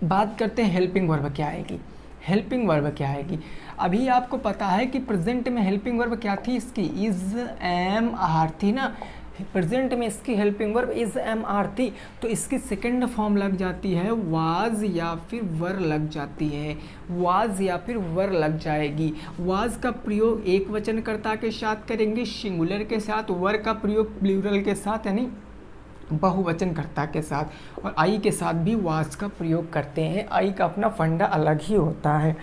बात करते हैं हेल्पिंग वर्ब क्या आएगी, हेल्पिंग वर्ब क्या आएगी। अभी आपको पता है कि प्रेजेंट में हेल्पिंग वर्ब क्या थी इसकी, इज एम आर थी ना, प्रेजेंट में इसकी helping verb is am are थी, तो इसकी सेकंड फॉर्म लग जाती है वाज या फिर वर लग जाती है, वाज या फिर वर लग जाएगी। वाज का प्रयोग एक वचनकर्ता के साथ करेंगे सिंगुलर के साथ, वर का प्रयोग प्लूरल के साथ यानी बहुवचनकर्ता के साथ, और आई के साथ भी वाज का प्रयोग करते हैं। आई का अपना फंडा अलग ही होता है।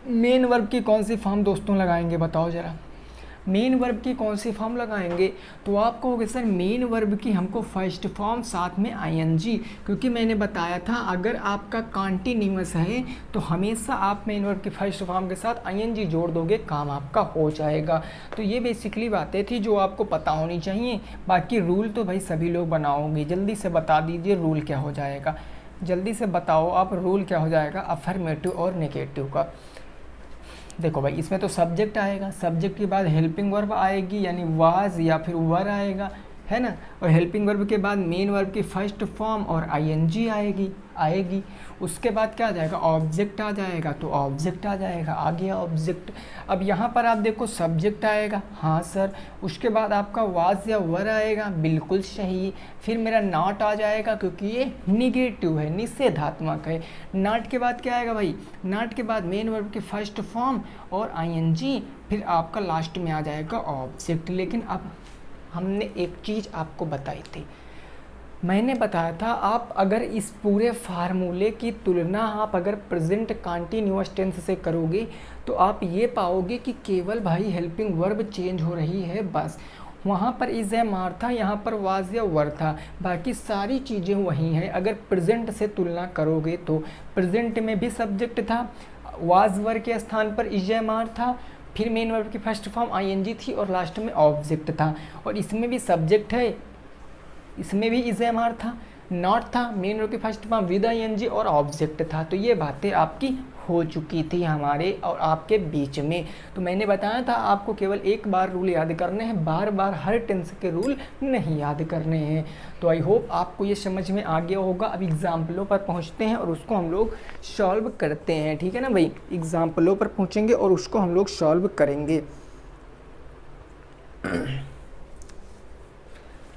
मेन वर्ब की कौन सी फॉर्म दोस्तों लगाएंगे बताओ ज़रा, मेन वर्ब की कौन सी फॉर्म लगाएंगे, तो आप कहोगे सर मेन वर्ब की हमको फर्स्ट फॉर्म साथ में आईएनजी, क्योंकि मैंने बताया था अगर आपका कॉन्टिन्यूअस है तो हमेशा आप मेन वर्ब की फर्स्ट फॉर्म के साथ आईएनजी जोड़ दोगे, काम आपका हो जाएगा। तो ये बेसिकली बातें थी जो आपको पता होनी चाहिए। बाकी रूल तो भाई सभी लोग बनाओगे, जल्दी से बता दीजिए रूल क्या हो जाएगा, जल्दी से बताओ आप रूल क्या हो जाएगा अफर्मेटिव और नेगेटिव का। देखो भाई इसमें तो सब्जेक्ट आएगा, सब्जेक्ट के बाद हेल्पिंग वर्ब आएगी यानी वाज या फिर वर आएगा, है ना, और हेल्पिंग वर्ब के बाद मेन वर्ब की फर्स्ट फॉर्म और आईएनजी आएगी। उसके बाद क्या आ जाएगा, ऑब्जेक्ट आ जाएगा, तो ऑब्जेक्ट आ जाएगा, आ गया ऑब्जेक्ट। अब यहाँ पर आप देखो सब्जेक्ट आएगा, हाँ सर, उसके बाद आपका वाज या वर आएगा, बिल्कुल सही। फिर मेरा नॉट आ जाएगा क्योंकि ये निगेटिव है, निषेधात्मक है। नॉट के बाद क्या आएगा भाई, नॉट के बाद मेन वर्ब की फर्स्ट फॉर्म और आईएनजी, फिर आपका लास्ट में आ जाएगा ऑब्जेक्ट। लेकिन अब हमने एक चीज़ आपको बताई थी, मैंने बताया था आप अगर इस पूरे फार्मूले की तुलना आप अगर प्रेजेंट कॉन्टिन्यूअस टेंस से करोगे तो आप ये पाओगे कि केवल भाई हेल्पिंग वर्ब चेंज हो रही है बस। वहाँ पर इज एम आर था, यहाँ पर वाज या वर था, बाकी सारी चीज़ें वही हैं। अगर प्रेजेंट से तुलना करोगे तो प्रेजेंट में भी सब्जेक्ट था, वाज वर के स्थान पर इज एम आर था, फिर मेन वर्ब की फर्स्ट फॉर्म आईएनजी थी और लास्ट में ऑब्जेक्ट था। और इसमें भी सब्जेक्ट है, इसमें भी इज एम आर था, नॉट था, मेन वर्ब की फर्स्ट फॉर्म विद आईएनजी और ऑब्जेक्ट था। तो ये बातें आपकी हो चुकी थी हमारे और आपके बीच में। तो मैंने बताया था आपको केवल एक बार रूल याद करने हैं, बार बार हर टेंस के रूल नहीं याद करने हैं। तो आई होप आपको ये समझ में आ गया होगा। अब एग्जाम्पलों पर पहुंचते हैं और उसको हम लोग सॉल्व करते हैं, ठीक है ना भाई। एग्जाम्पलों पर पहुंचेंगे और उसको हम लोग सॉल्व करेंगे।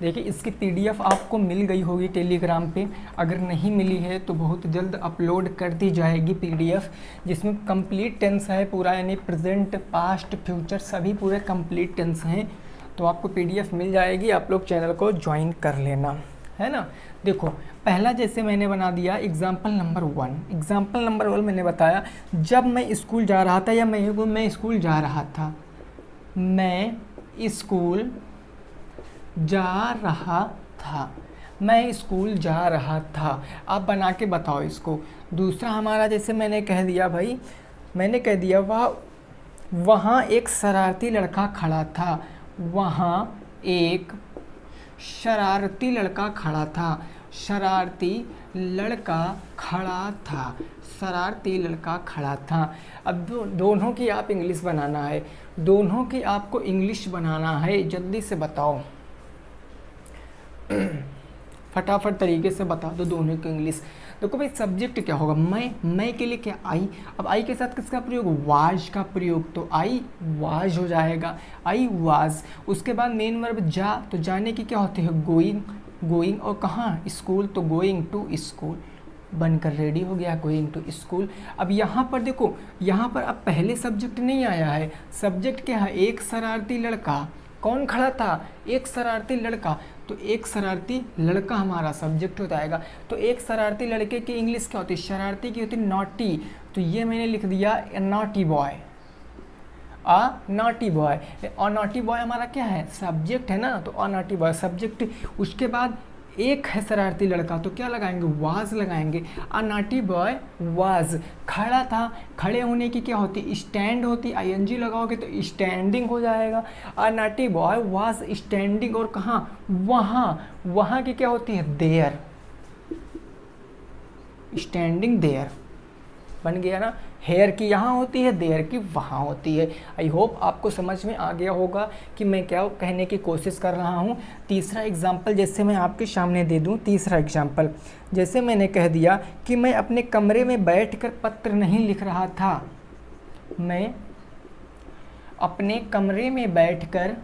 देखिए इसकी पीडीएफ आपको मिल गई होगी टेलीग्राम पे, अगर नहीं मिली है तो बहुत जल्द अपलोड कर दी जाएगी पीडीएफ, जिसमें कंप्लीट टेंस है पूरा, यानी प्रेजेंट पास्ट फ्यूचर सभी पूरे कंप्लीट टेंस हैं। तो आपको पीडीएफ मिल जाएगी, आप लोग चैनल को ज्वाइन कर लेना, है ना। देखो पहला जैसे मैंने बना दिया एग्जाम्पल नंबर 1। एग्जाम्पल नंबर 1 मैंने बताया जब मैं स्कूल जा रहा था, या मैं स्कूल जा रहा था, मैं स्कूल जा रहा था, मैं स्कूल जा रहा था। आप बना के बताओ इसको। दूसरा हमारा जैसे मैंने कह दिया भाई, मैंने कह दिया वहाँ एक शरारती लड़का खड़ा था, वहाँ एक शरारती लड़का खड़ा था। शरारती लड़का खड़ा था, शरारती लड़का खड़ा था। अब दोनों की आप इंग्लिश बनाना है, दोनों की आपको इंग्लिश बनाना है, जल्दी से बताओ, फटाफट तरीके से बता दो दोनों की इंग्लिश। देखो भाई सब्जेक्ट क्या होगा, मैं के लिए क्या आई, अब आई के साथ किसका प्रयोग, वाज का प्रयोग, तो आई वाज हो जाएगा, आई वाज। उसके बाद मेन वर्ब जा, तो जाने की क्या होती है, गोइंग, गोइंग, और कहाँ, स्कूल, तो गोइंग टू स्कूल, बनकर रेडी हो गया, गोइंग टू स्कूल। अब यहाँ पर देखो, यहाँ पर अब पहले सब्जेक्ट नहीं आया है, सब्जेक्ट क्या है, एक शरारती लड़का, कौन खड़ा था, एक शरारती लड़का, तो एक शरारती लड़का हमारा सब्जेक्ट हो जाएगा। तो एक शरारती लड़के की इंग्लिश क्या होती है, शरारती की होती है नॉटी, तो ये मैंने लिख दिया नॉटी बॉय, अ नॉटी बॉय। और नॉटी बॉय हमारा क्या है, सब्जेक्ट है ना, तो अ नॉटी बॉय सब्जेक्ट। उसके बाद एक है शरारती लड़का, तो क्या लगाएंगे, वाज लगाएंगे, अ नॉटी बॉय वाज, खड़ा था, खड़े होने की क्या होती, स्टैंड होती, आईएनजी लगाओगे तो स्टैंडिंग हो जाएगा, अ नॉटी बॉय वाज स्टैंडिंग, और कहाँ, वहाँ, वहाँ की क्या होती है, देयर, स्टैंडिंग देयर, बन गया ना। हेयर की यहाँ होती है, देयर की वहाँ होती है। आई होप आपको समझ में आ गया होगा कि मैं क्या कहने की कोशिश कर रहा हूँ। तीसरा एग्जाम्पल जैसे मैं आपके सामने दे दूँ, तीसरा एग्जाम्पल जैसे मैंने कह दिया कि मैं अपने कमरे में बैठकर पत्र नहीं लिख रहा था, मैं अपने कमरे में बैठकर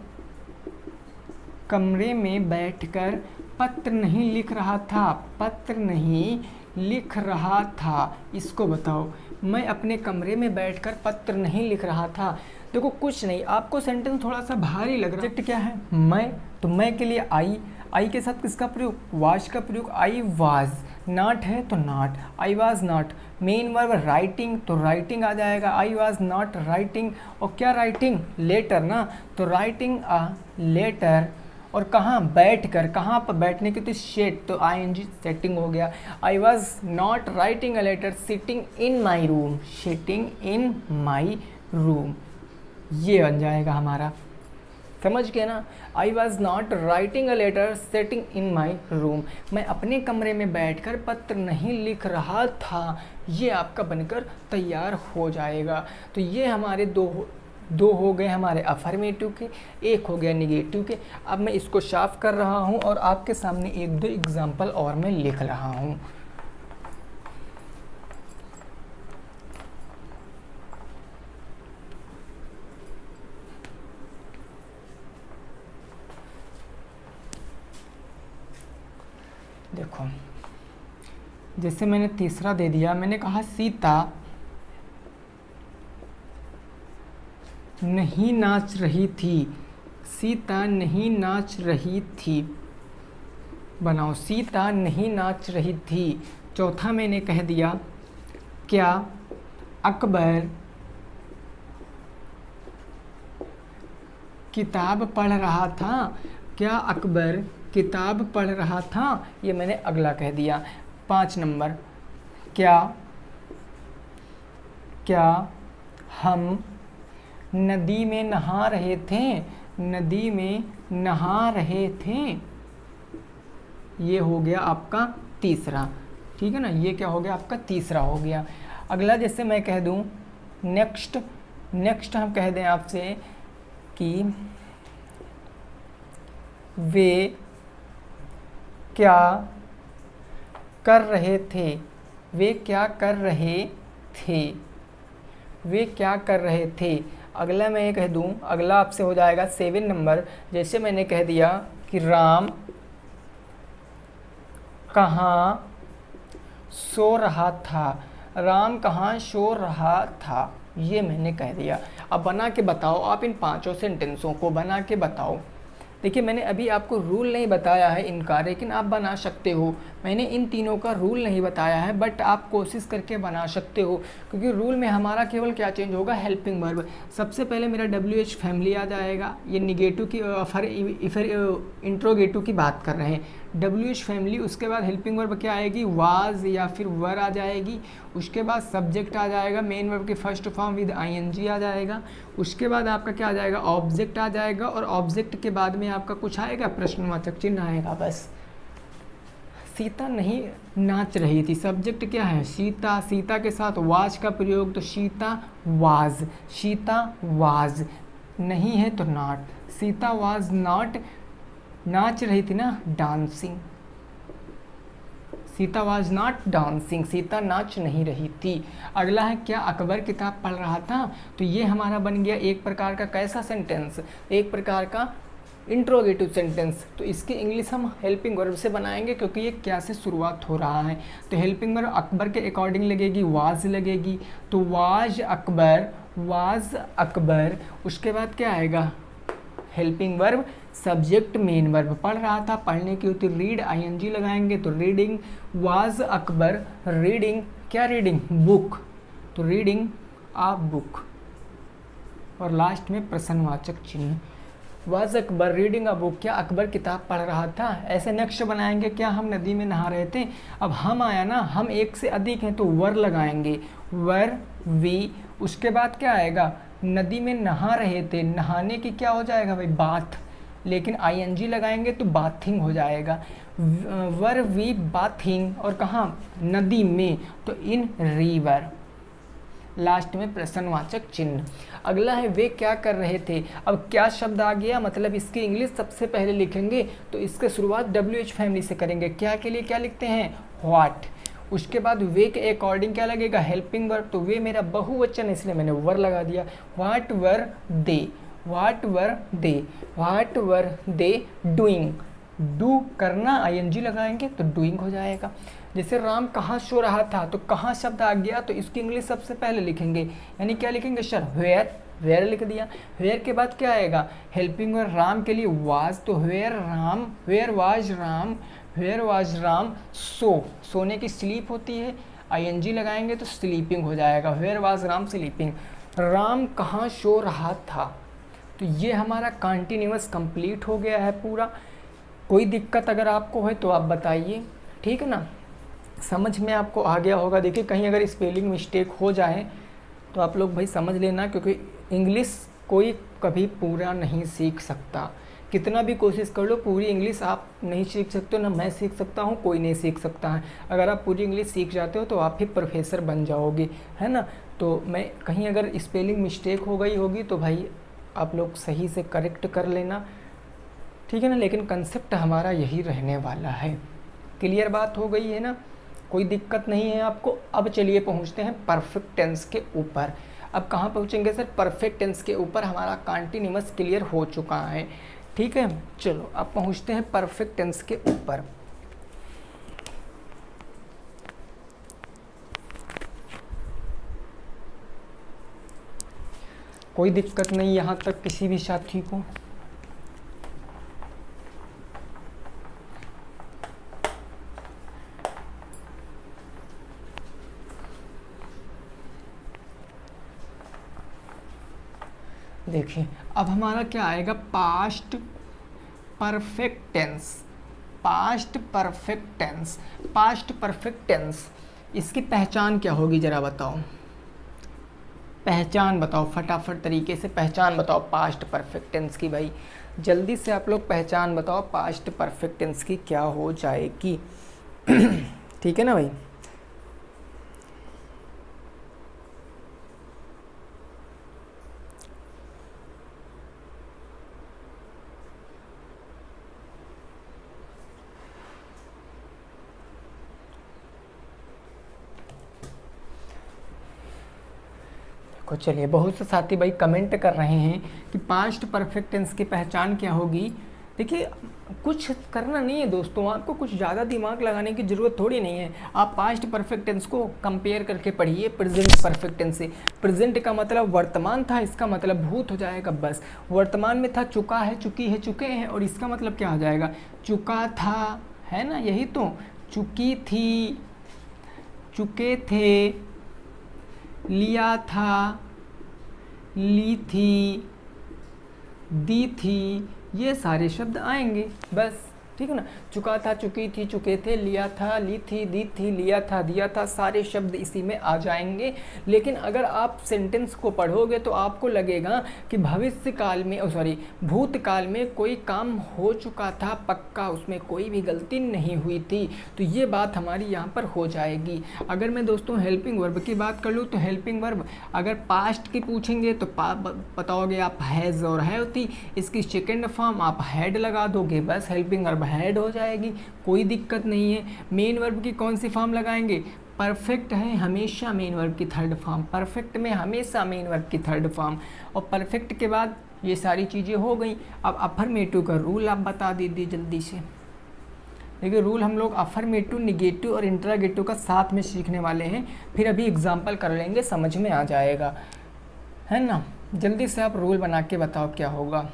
पत्र नहीं लिख रहा था, पत्र नहीं लिख रहा था, इसको बताओ, मैं अपने कमरे में बैठकर पत्र नहीं लिख रहा था। देखो कुछ नहीं, आपको सेंटेंस थोड़ा सा भारी लग रहा है, सब्जेक्ट क्या है, मैं, तो मैं के लिए आई के साथ किसका प्रयोग, वाज का प्रयोग, आई वाज, नॉट है तो not, I was not, main verb writing, तो राइटिंग आ जाएगा, आई वाज नॉट राइटिंग, और क्या राइटिंग, लेटर ना, तो राइटिंग अ लेटर, और कहाँ, बैठ कर, कहाँ पर बैठने की, तो शेट, तो आईएनजी सेटिंग हो गया, I was not writing a letter sitting in my room, sitting in my room, ये बन जाएगा हमारा, समझ गए ना। I was not writing a letter sitting in my room, मैं अपने कमरे में बैठकर पत्र नहीं लिख रहा था, ये आपका बनकर तैयार हो जाएगा। तो ये हमारे दो हो गए हमारे अफर्मेटिव के, एक हो गया निगेटिव के। अब मैं इसको साफ कर रहा हूँ और आपके सामने एक दो एग्जाम्पल और मैं लिख रहा हूँ। देखो जैसे मैंने तीसरा दे दिया, मैंने कहा सीता नहीं नाच रही थी, सीता नहीं नाच रही थी, बनाओ, सीता नहीं नाच रही थी। चौथा मैंने कह दिया, क्या अकबर किताब पढ़ रहा था, क्या अकबर किताब पढ़ रहा था, ये मैंने अगला कह दिया। 5 नंबर, क्या हम नदी में नहा रहे थे, नदी में नहा रहे थे, ये हो गया आपका तीसरा, ठीक है ना, ये क्या हो गया आपका तीसरा हो गया। अगला जैसे मैं कह दूं नेक्स्ट हम कह दें आपसे कि वे क्या कर रहे थे, वे क्या कर रहे थे, वे क्या कर रहे थे। अगला मैं ये कह दूं, अगला आपसे हो जाएगा 7 नंबर, जैसे मैंने कह दिया कि राम कहाँ सो रहा था, राम कहाँ सो रहा था, ये मैंने कह दिया। अब बना के बताओ, आप इन 5 सेंटेंसों को बना के बताओ। देखिए मैंने अभी आपको रूल नहीं बताया है इनका, लेकिन आप बना सकते हो। मैंने इन तीनों का रूल नहीं बताया है, बट आप कोशिश करके बना सकते हो, क्योंकि रूल में हमारा केवल क्या चेंज होगा, हेल्पिंग वर्ब। सबसे पहले मेरा WH फैमिली आ जाएगा, ये निगेटिव की फिर इंट्रोगेटिव की बात कर रहे हैं, WH फैमिली। उसके बाद हेल्पिंग वर्ब क्या आएगी, वाज या फिर वर आ जाएगी। उसके बाद सब्जेक्ट आ जाएगा, मेन वर्ब की फर्स्ट फॉर्म विद ING आ जाएगा। उसके बाद आपका क्या आ जाएगा, ऑब्जेक्ट आ जाएगा, और ऑब्जेक्ट के बाद में आपका कुछ आएगा, प्रश्नवाचक चिन्ह आएगा, बस सीता नहीं नाच रही थी, सब्जेक्ट क्या है सीता, सीता के साथ वाज का प्रयोग, तो सीता वाज, सीता वाज, नहीं है तो नॉट, सीता वाज नॉट, नाच रही थी ना dancing, Sita was not dancing, Sita नाच नहीं रही थी। अगला है क्या अकबर किताब पढ़ रहा था, तो ये हमारा बन गया एक प्रकार का कैसा सेंटेंस, एक प्रकार का इंट्रोगेटिव सेंटेंस। तो इसकी इंग्लिश हम हेल्पिंग वर्ब से बनाएंगे क्योंकि ये क्या से शुरुआत हो रहा है। तो हेल्पिंग वर्ब अकबर के अकॉर्डिंग लगेगी, वाज लगेगी, तो वाज अकबर, वाज अकबर। उसके बाद क्या आएगा helping verb subject main verb, पढ़ रहा था, पढ़ने की होती रीड, आईएनजी लगाएंगे तो रीडिंग, वाज अकबर रीडिंग, क्या रीडिंग बुक, तो रीडिंग आ बुक, और लास्ट में प्रश्नवाचक चिन्ह, was Akbar reading a book, क्या अकबर किताब पढ़ रहा था। ऐसे नेक्स्ट बनाएंगे क्या हम नदी में नहा रहे थे, अब हम आया ना, हम एक से अधिक हैं तो वर लगाएंगे, वर वी। उसके बाद क्या आएगा नदी में नहा रहे थे, नहाने की क्या हो जाएगा भाई बाथ, लेकिन आईएनजी लगाएंगे तो बाथिंग हो जाएगा, वर वी बाथिंग, और कहाँ नदी में, तो इन रिवर, लास्ट में प्रश्नवाचक चिन्ह। अगला है वे क्या कर रहे थे, अब क्या शब्द आ गया, मतलब इसकी इंग्लिश सबसे पहले लिखेंगे तो इसके शुरुआत WH फैमिली से करेंगे, क्या के लिए क्या लिखते हैं व्हाट। उसके बाद वे के अकॉर्डिंग क्या लगेगा हेल्पिंग वर्ब, तो वे मेरा बहुवचन है इसलिए मैंने वर लगा दिया, what were they, what were they, what were they doing, do करना आईएनजी लगाएंगे तो डूइंग हो जाएगा। जैसे राम कहाँ सो रहा था, तो कहाँ शब्द आ गया तो इसकी इंग्लिश सबसे पहले लिखेंगे, यानी क्या लिखेंगे सर वेयर, वेयर लिख दिया। वेयर के बाद क्या आएगा हेल्पिंग वर्ब राम के लिए वाज, तो where Ram, where was Ram, where was Ram सो, सोने की स्लीप होती है, आईएनजी लगाएंगे तो स्लीपिंग हो जाएगा, where was Ram sleeping. Ram कहाँ सो रहा था, तो ये हमारा कंटिन्यूअस कंप्लीट हो गया है पूरा। कोई दिक्कत अगर आपको है तो आप बताइए, ठीक है ना, समझ में आपको आ गया होगा। देखिए कहीं अगर स्पेलिंग मिस्टेक हो जाए तो आप लोग भाई समझ लेना, क्योंकि इंग्लिश कोई कभी पूरा नहीं सीख सकता, कितना भी कोशिश कर लो पूरी इंग्लिश आप नहीं सीख सकते हो, ना मैं सीख सकता हूँ, कोई नहीं सीख सकता है। अगर आप पूरी इंग्लिश सीख जाते हो तो आप ही प्रोफेसर बन जाओगे, है ना। तो मैं कहीं अगर स्पेलिंग मिस्टेक हो गई होगी तो भाई आप लोग सही से करेक्ट कर लेना, ठीक है ना, लेकिन कंसेप्ट हमारा यही रहने वाला है। क्लियर बात हो गई है ना, कोई दिक्कत नहीं है आपको। अब चलिए पहुंचते हैं परफेक्ट टेंस के ऊपर। अब कहाँ पहुंचेंगे सर, परफेक्ट टेंस के ऊपर हमारा कंटिन्यूअस क्लियर हो चुका है, ठीक है। चलो अब पहुंचते हैं परफेक्ट टेंस के ऊपर। कोई दिक्कत नहीं यहाँ तक किसी भी साथी को। देखिए अब हमारा क्या आएगा past perfect tense, past perfect tense, past perfect tense, इसकी पहचान क्या होगी जरा बताओ, पहचान बताओ फटाफट तरीके से, पहचान बताओ पास्ट परफेक्ट टेंस की। भाई जल्दी से आप लोग पहचान बताओ पास्ट परफेक्ट टेंस की क्या हो जाएगी ठीक है ना भाई। देखो चलिए बहुत से साथी भाई कमेंट कर रहे हैं कि पास्ट परफेक्ट टेंस की पहचान क्या होगी। देखिए कुछ करना नहीं है दोस्तों, आपको कुछ ज़्यादा दिमाग लगाने की ज़रूरत थोड़ी नहीं है। आप पास्ट परफेक्ट टेंस को कंपेयर करके पढ़िए प्रेजेंट परफेक्ट टेंस से। प्रेजेंट का मतलब वर्तमान था, इसका मतलब भूत हो जाएगा बस। वर्तमान में था चुका है, चुकी है, चुके हैं, और इसका मतलब क्या हो जाएगा चुका था, है ना, यही तो चुकी थी, चुके थे, लिया था, ली थी, दी थी, ये सारे शब्द आएंगे बस। ठीक है ना। चुका था, चुकी थी, चुके थे, लिया था, ली थी, दी थी, लिया था, दिया था, सारे शब्द इसी में आ जाएंगे। लेकिन अगर आप सेंटेंस को पढ़ोगे तो आपको लगेगा कि भविष्य काल में भूतकाल में कोई काम हो चुका था पक्का, उसमें कोई भी गलती नहीं हुई थी, तो ये बात हमारी यहाँ पर हो जाएगी। अगर मैं दोस्तों हेल्पिंग वर्ब की बात कर लूँ तो हेल्पिंग वर्ब अगर पास्ट की पूछेंगे तो बताओगे आप हैज़ और हैव थी, इसकी सेकेंड फॉर्म आप हैड लगा दोगे, बस हेल्पिंग वर्ब हैड हो जाएगी, कोई दिक्कत नहीं है। मेन वर्ब की कौन सी फॉर्म लगाएंगे? परफेक्ट है हमेशा मेन वर्ब की थर्ड फॉर्म, परफेक्ट में हमेशा मेन वर्ब की थर्ड फॉर्म। और परफेक्ट के बाद ये सारी चीज़ें हो गई। अब अफर्मेटिव का रूल आप बता दीजिए जल्दी से। देखिए रूल हम लोग अफर्मेटिव, निगेटिव और इंट्रागेटिव का साथ में सीखने वाले हैं, फिर अभी एग्जाम्पल कर लेंगे, समझ में आ जाएगा, है ना। जल्दी से आप रूल बना के बताओ क्या होगा।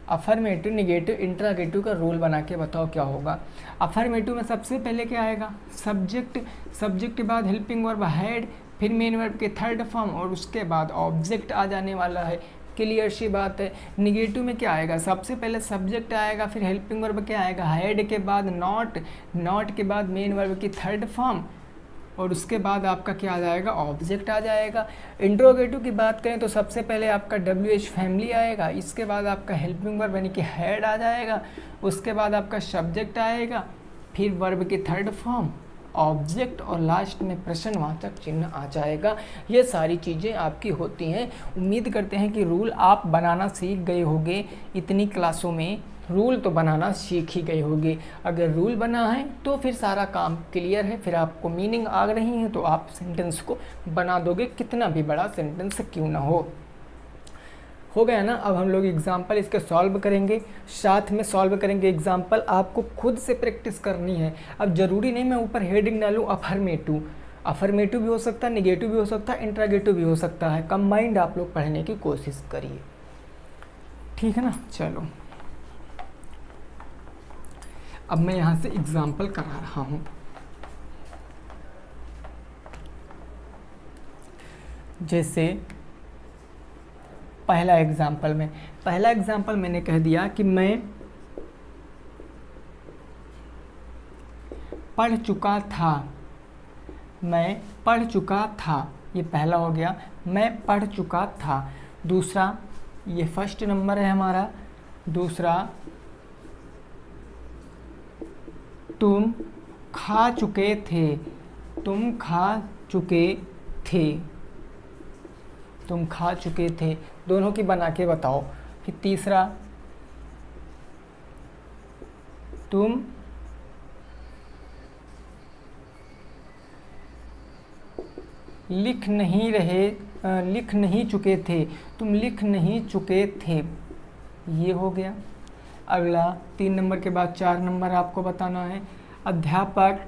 अफर्मेटिव, निगेटिव, इंट्रागेटिव का रूल बना के बताओ क्या होगा। अफर्मेटिव में सबसे पहले क्या आएगा? सब्जेक्ट, सब्जेक्ट के बाद हेल्पिंग वर्ब हैड, फिर मेन वर्ब के थर्ड फॉर्म और उसके बाद ऑब्जेक्ट आ जाने वाला है। क्लियर सी बात है। निगेटिव में क्या आएगा? सबसे पहले सब्जेक्ट आएगा, फिर हेल्पिंग वर्ब क्या आएगा? हैड के बाद नॉट, नॉट के बाद मेन वर्ब की थर्ड फॉर्म और उसके बाद आपका क्या आ जाएगा? ऑब्जेक्ट आ जाएगा। इंट्रोगेटिव की बात करें तो सबसे पहले आपका WH फैमिली आएगा, इसके बाद आपका हेल्पिंग वर्ब यानी कि हैड आ जाएगा, उसके बाद आपका सब्जेक्ट आएगा, फिर वर्ब की थर्ड फॉर्म, ऑब्जेक्ट और लास्ट में प्रश्नवाचक चिन्ह आ जाएगा। ये सारी चीज़ें आपकी होती हैं। उम्मीद करते हैं कि रूल आप बनाना सीख गए होंगे। इतनी क्लासों में रूल तो बनाना सीख ही गए होंगे। अगर रूल बना है तो फिर सारा काम क्लियर है, फिर आपको मीनिंग आ रही है तो आप सेंटेंस को बना दोगे, कितना भी बड़ा सेंटेंस क्यों ना हो गया ना। अब हम लोग एग्जाम्पल इसके सॉल्व करेंगे, साथ में सॉल्व करेंगे एग्जाम्पल, आपको खुद से प्रैक्टिस करनी है। अब ज़रूरी नहीं मैं ऊपर हेडिंग डालूँ अफर्मेटिव, अफर्मेटिव भी हो सकता है, निगेटिव भी हो सकता है, इंट्रागेटिव भी हो सकता है, कंबाइंड आप लोग पढ़ने की कोशिश करिए, ठीक है ना। चलो अब मैं यहाँ से एग्जाम्पल करा रहा हूँ। जैसे पहला एग्जाम्पल मैंने कह दिया कि मैं पढ़ चुका था, मैं पढ़ चुका था, ये पहला हो गया, मैं पढ़ चुका था। दूसरा, ये फर्स्ट नंबर है हमारा। दूसरा, तुम खा चुके थे, तुम खा चुके थे, तुम खा चुके थे, दोनों की बना के बताओ। फिर तीसरा, तुम लिख नहीं चुके थे, तुम लिख नहीं चुके थे, ये हो गया। अगला 3 नंबर के बाद 4 नंबर आपको बताना है। अध्यापक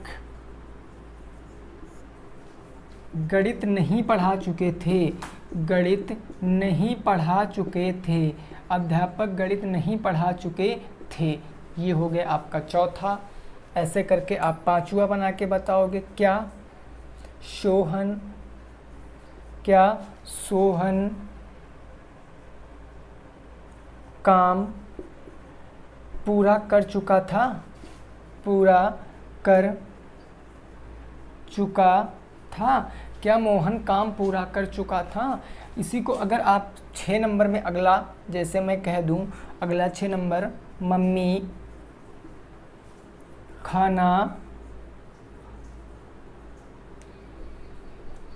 गणित नहीं पढ़ा चुके थे, गणित नहीं पढ़ा चुके थे, अध्यापक गणित नहीं पढ़ा चुके थे, ये हो गया आपका चौथा। ऐसे करके आप पांचवा बना के बताओगे। क्या सोहन काम पूरा कर चुका था, पूरा कर चुका था, क्या मोहन काम पूरा कर चुका था। इसी को अगर आप 6 नंबर में अगला, जैसे मैं कह दूं, अगला 6 नंबर, मम्मी खाना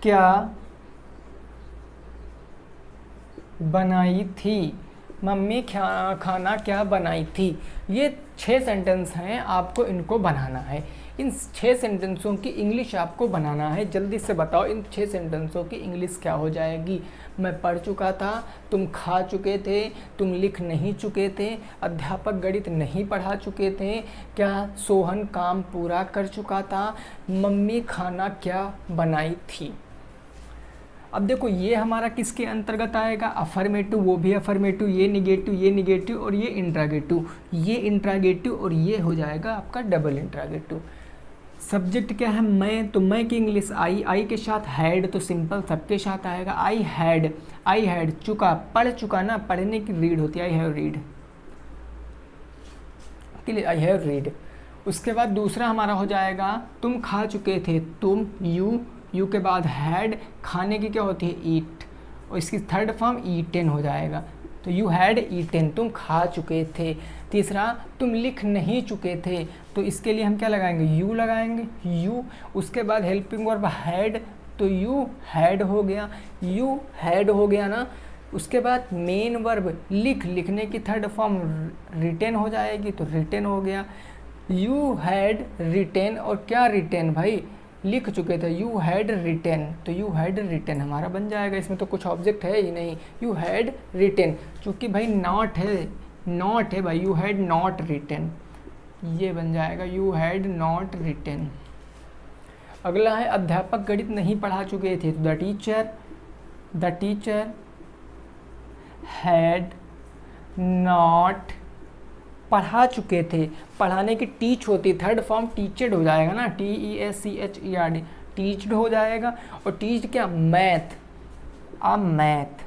क्या बनाई थी, मम्मी खाना क्या बनाई थी। ये 6 सेंटेंस हैं, आपको इनको बनाना है। इन 6 सेंटेंसों की इंग्लिश आपको बनाना है। जल्दी से बताओ इन 6 सेंटेंसों की इंग्लिश क्या हो जाएगी। मैं पढ़ चुका था, तुम खा चुके थे, तुम लिख नहीं चुके थे, अध्यापक गणित नहीं पढ़ा चुके थे, क्या सोहन काम पूरा कर चुका था, मम्मी खाना क्या बनाई थी। अब देखो ये हमारा किसके अंतर्गत आएगा? अफर्मेटिव, वो भी अफर्मेटिव, ये निगेटिव और ये इंट्रागेटिव, ये इंट्रागेटिव और ये हो जाएगा आपका डबल इंट्रागेटिव। सब्जेक्ट क्या है? मैं, तो मैं की इंग्लिश आई के साथ हैड, तो सिंपल सबके साथ आएगा। आई हैड चुका, पढ़ चुका ना, पढ़ने की रीड होती है, आई हैव रीड। के लिए आई हैव रीड। उसके बाद दूसरा हमारा हो जाएगा तुम खा चुके थे, तुम, यू के बाद हैड, खाने की क्या होती है ईट, और इसकी थर्ड फॉर्म ईटेन हो जाएगा। तो यू हैड ईटेन, तुम खा चुके थे। तीसरा तुम लिख नहीं चुके थे, तो इसके लिए हम क्या लगाएंगे, यू लगाएंगे, यू। उसके बाद हेल्पिंग वर्ब हैड, तो यू हैड हो गया, यू हैड हो गया ना। उसके बाद मेन वर्ब लिखने की थर्ड फॉर्म रिटेन हो जाएगी, तो रिटेन हो गया। यू हैड रिटेन, और क्या रिटेन भाई, लिख चुके थे, यू हैड रिटेन, तो यू हैड रिटेन हमारा बन जाएगा। इसमें तो कुछ ऑब्जेक्ट है ही नहीं, यू हैड रिटेन, चूँकि भाई नॉट है भाई, यू हैड नॉट रिटेन, ये बन जाएगा यू हैड नॉट रिटेन। अगला है अध्यापक गणित नहीं पढ़ा चुके थे, तो द टीचर हैड नॉट, पढ़ा चुके थे, पढ़ाने की टीच होती, थर्ड फॉर्म टीचड हो जाएगा ना, TEACHERD, टीच्ड हो जाएगा। और टीच्ड क्या, मैथ, मैथ,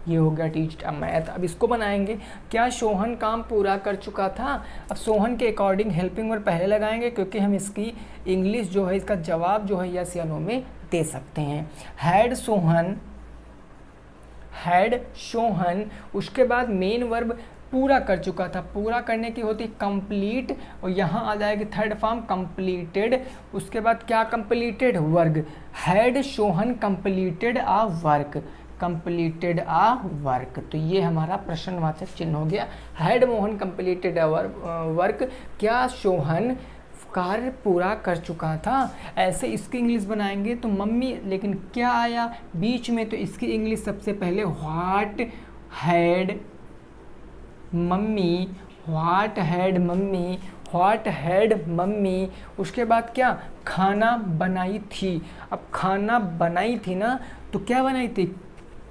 ये हो गया टीच्ड अ मैथ। अब इसको बनाएंगे, क्या सोहन काम पूरा कर चुका था। अब सोहन के अकॉर्डिंग हेल्पिंग वर्ब पहले लगाएंगे, क्योंकि हम इसकी इंग्लिश जो है, इसका जवाब जो है यस या नो में दे सकते हैं। हैड सोहन, उसके बाद मेन वर्ब पूरा कर चुका था, पूरा करने की होती कंप्लीट, और यहाँ आ जाएगी थर्ड फॉर्म कंप्लीटेड। उसके बाद क्या completed, work, had Sohan completed a work, completed a work. तो ये हमारा प्रश्नवाचक चिन्ह हो गया, had Mohan completed a work, क्या सोहन कार्य पूरा कर चुका था। ऐसे इसकी इंग्लिश बनाएंगे तो मम्मी, लेकिन क्या आया बीच में, तो इसकी इंग्लिश सबसे पहले what had mummy, what had mummy, what had mummy. उसके बाद क्या, खाना बनाई थी। अब खाना बनाई थी ना, तो क्या बनाई थी,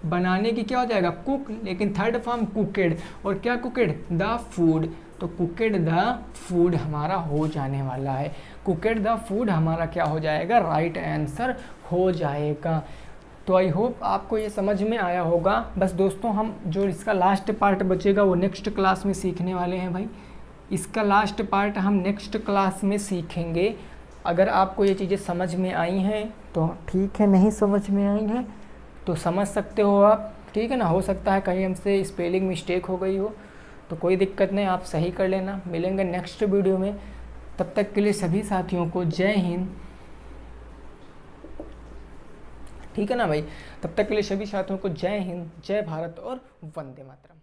बनाने की क्या हो जाएगा, कुक, लेकिन थर्ड फॉर्म कुकेड, और क्या कुकेड, द फूड, तो कुकेड द फूड हमारा हो जाने वाला है, कुकेड द फूड हमारा क्या हो जाएगा, राइट आंसर हो जाएगा। तो आई होप आपको ये समझ में आया होगा। बस दोस्तों, हम जो इसका लास्ट पार्ट बचेगा वो नेक्स्ट क्लास में सीखने वाले हैं भाई, इसका लास्ट पार्ट हम नेक्स्ट क्लास में सीखेंगे। अगर आपको ये चीज़ें समझ में आई हैं तो ठीक है, नहीं समझ में आई हैं तो समझ सकते हो आप, ठीक है ना। हो सकता है कहीं हमसे स्पेलिंग मिस्टेक हो गई हो, तो कोई दिक्कत नहीं, आप सही कर लेना। मिलेंगे नेक्स्ट वीडियो में, तब तक के लिए सभी साथियों को जय हिंद, ठीक है ना भाई। तब तक के लिए सभी साथियों को जय हिंद, जय भारत और वंदे मातरम।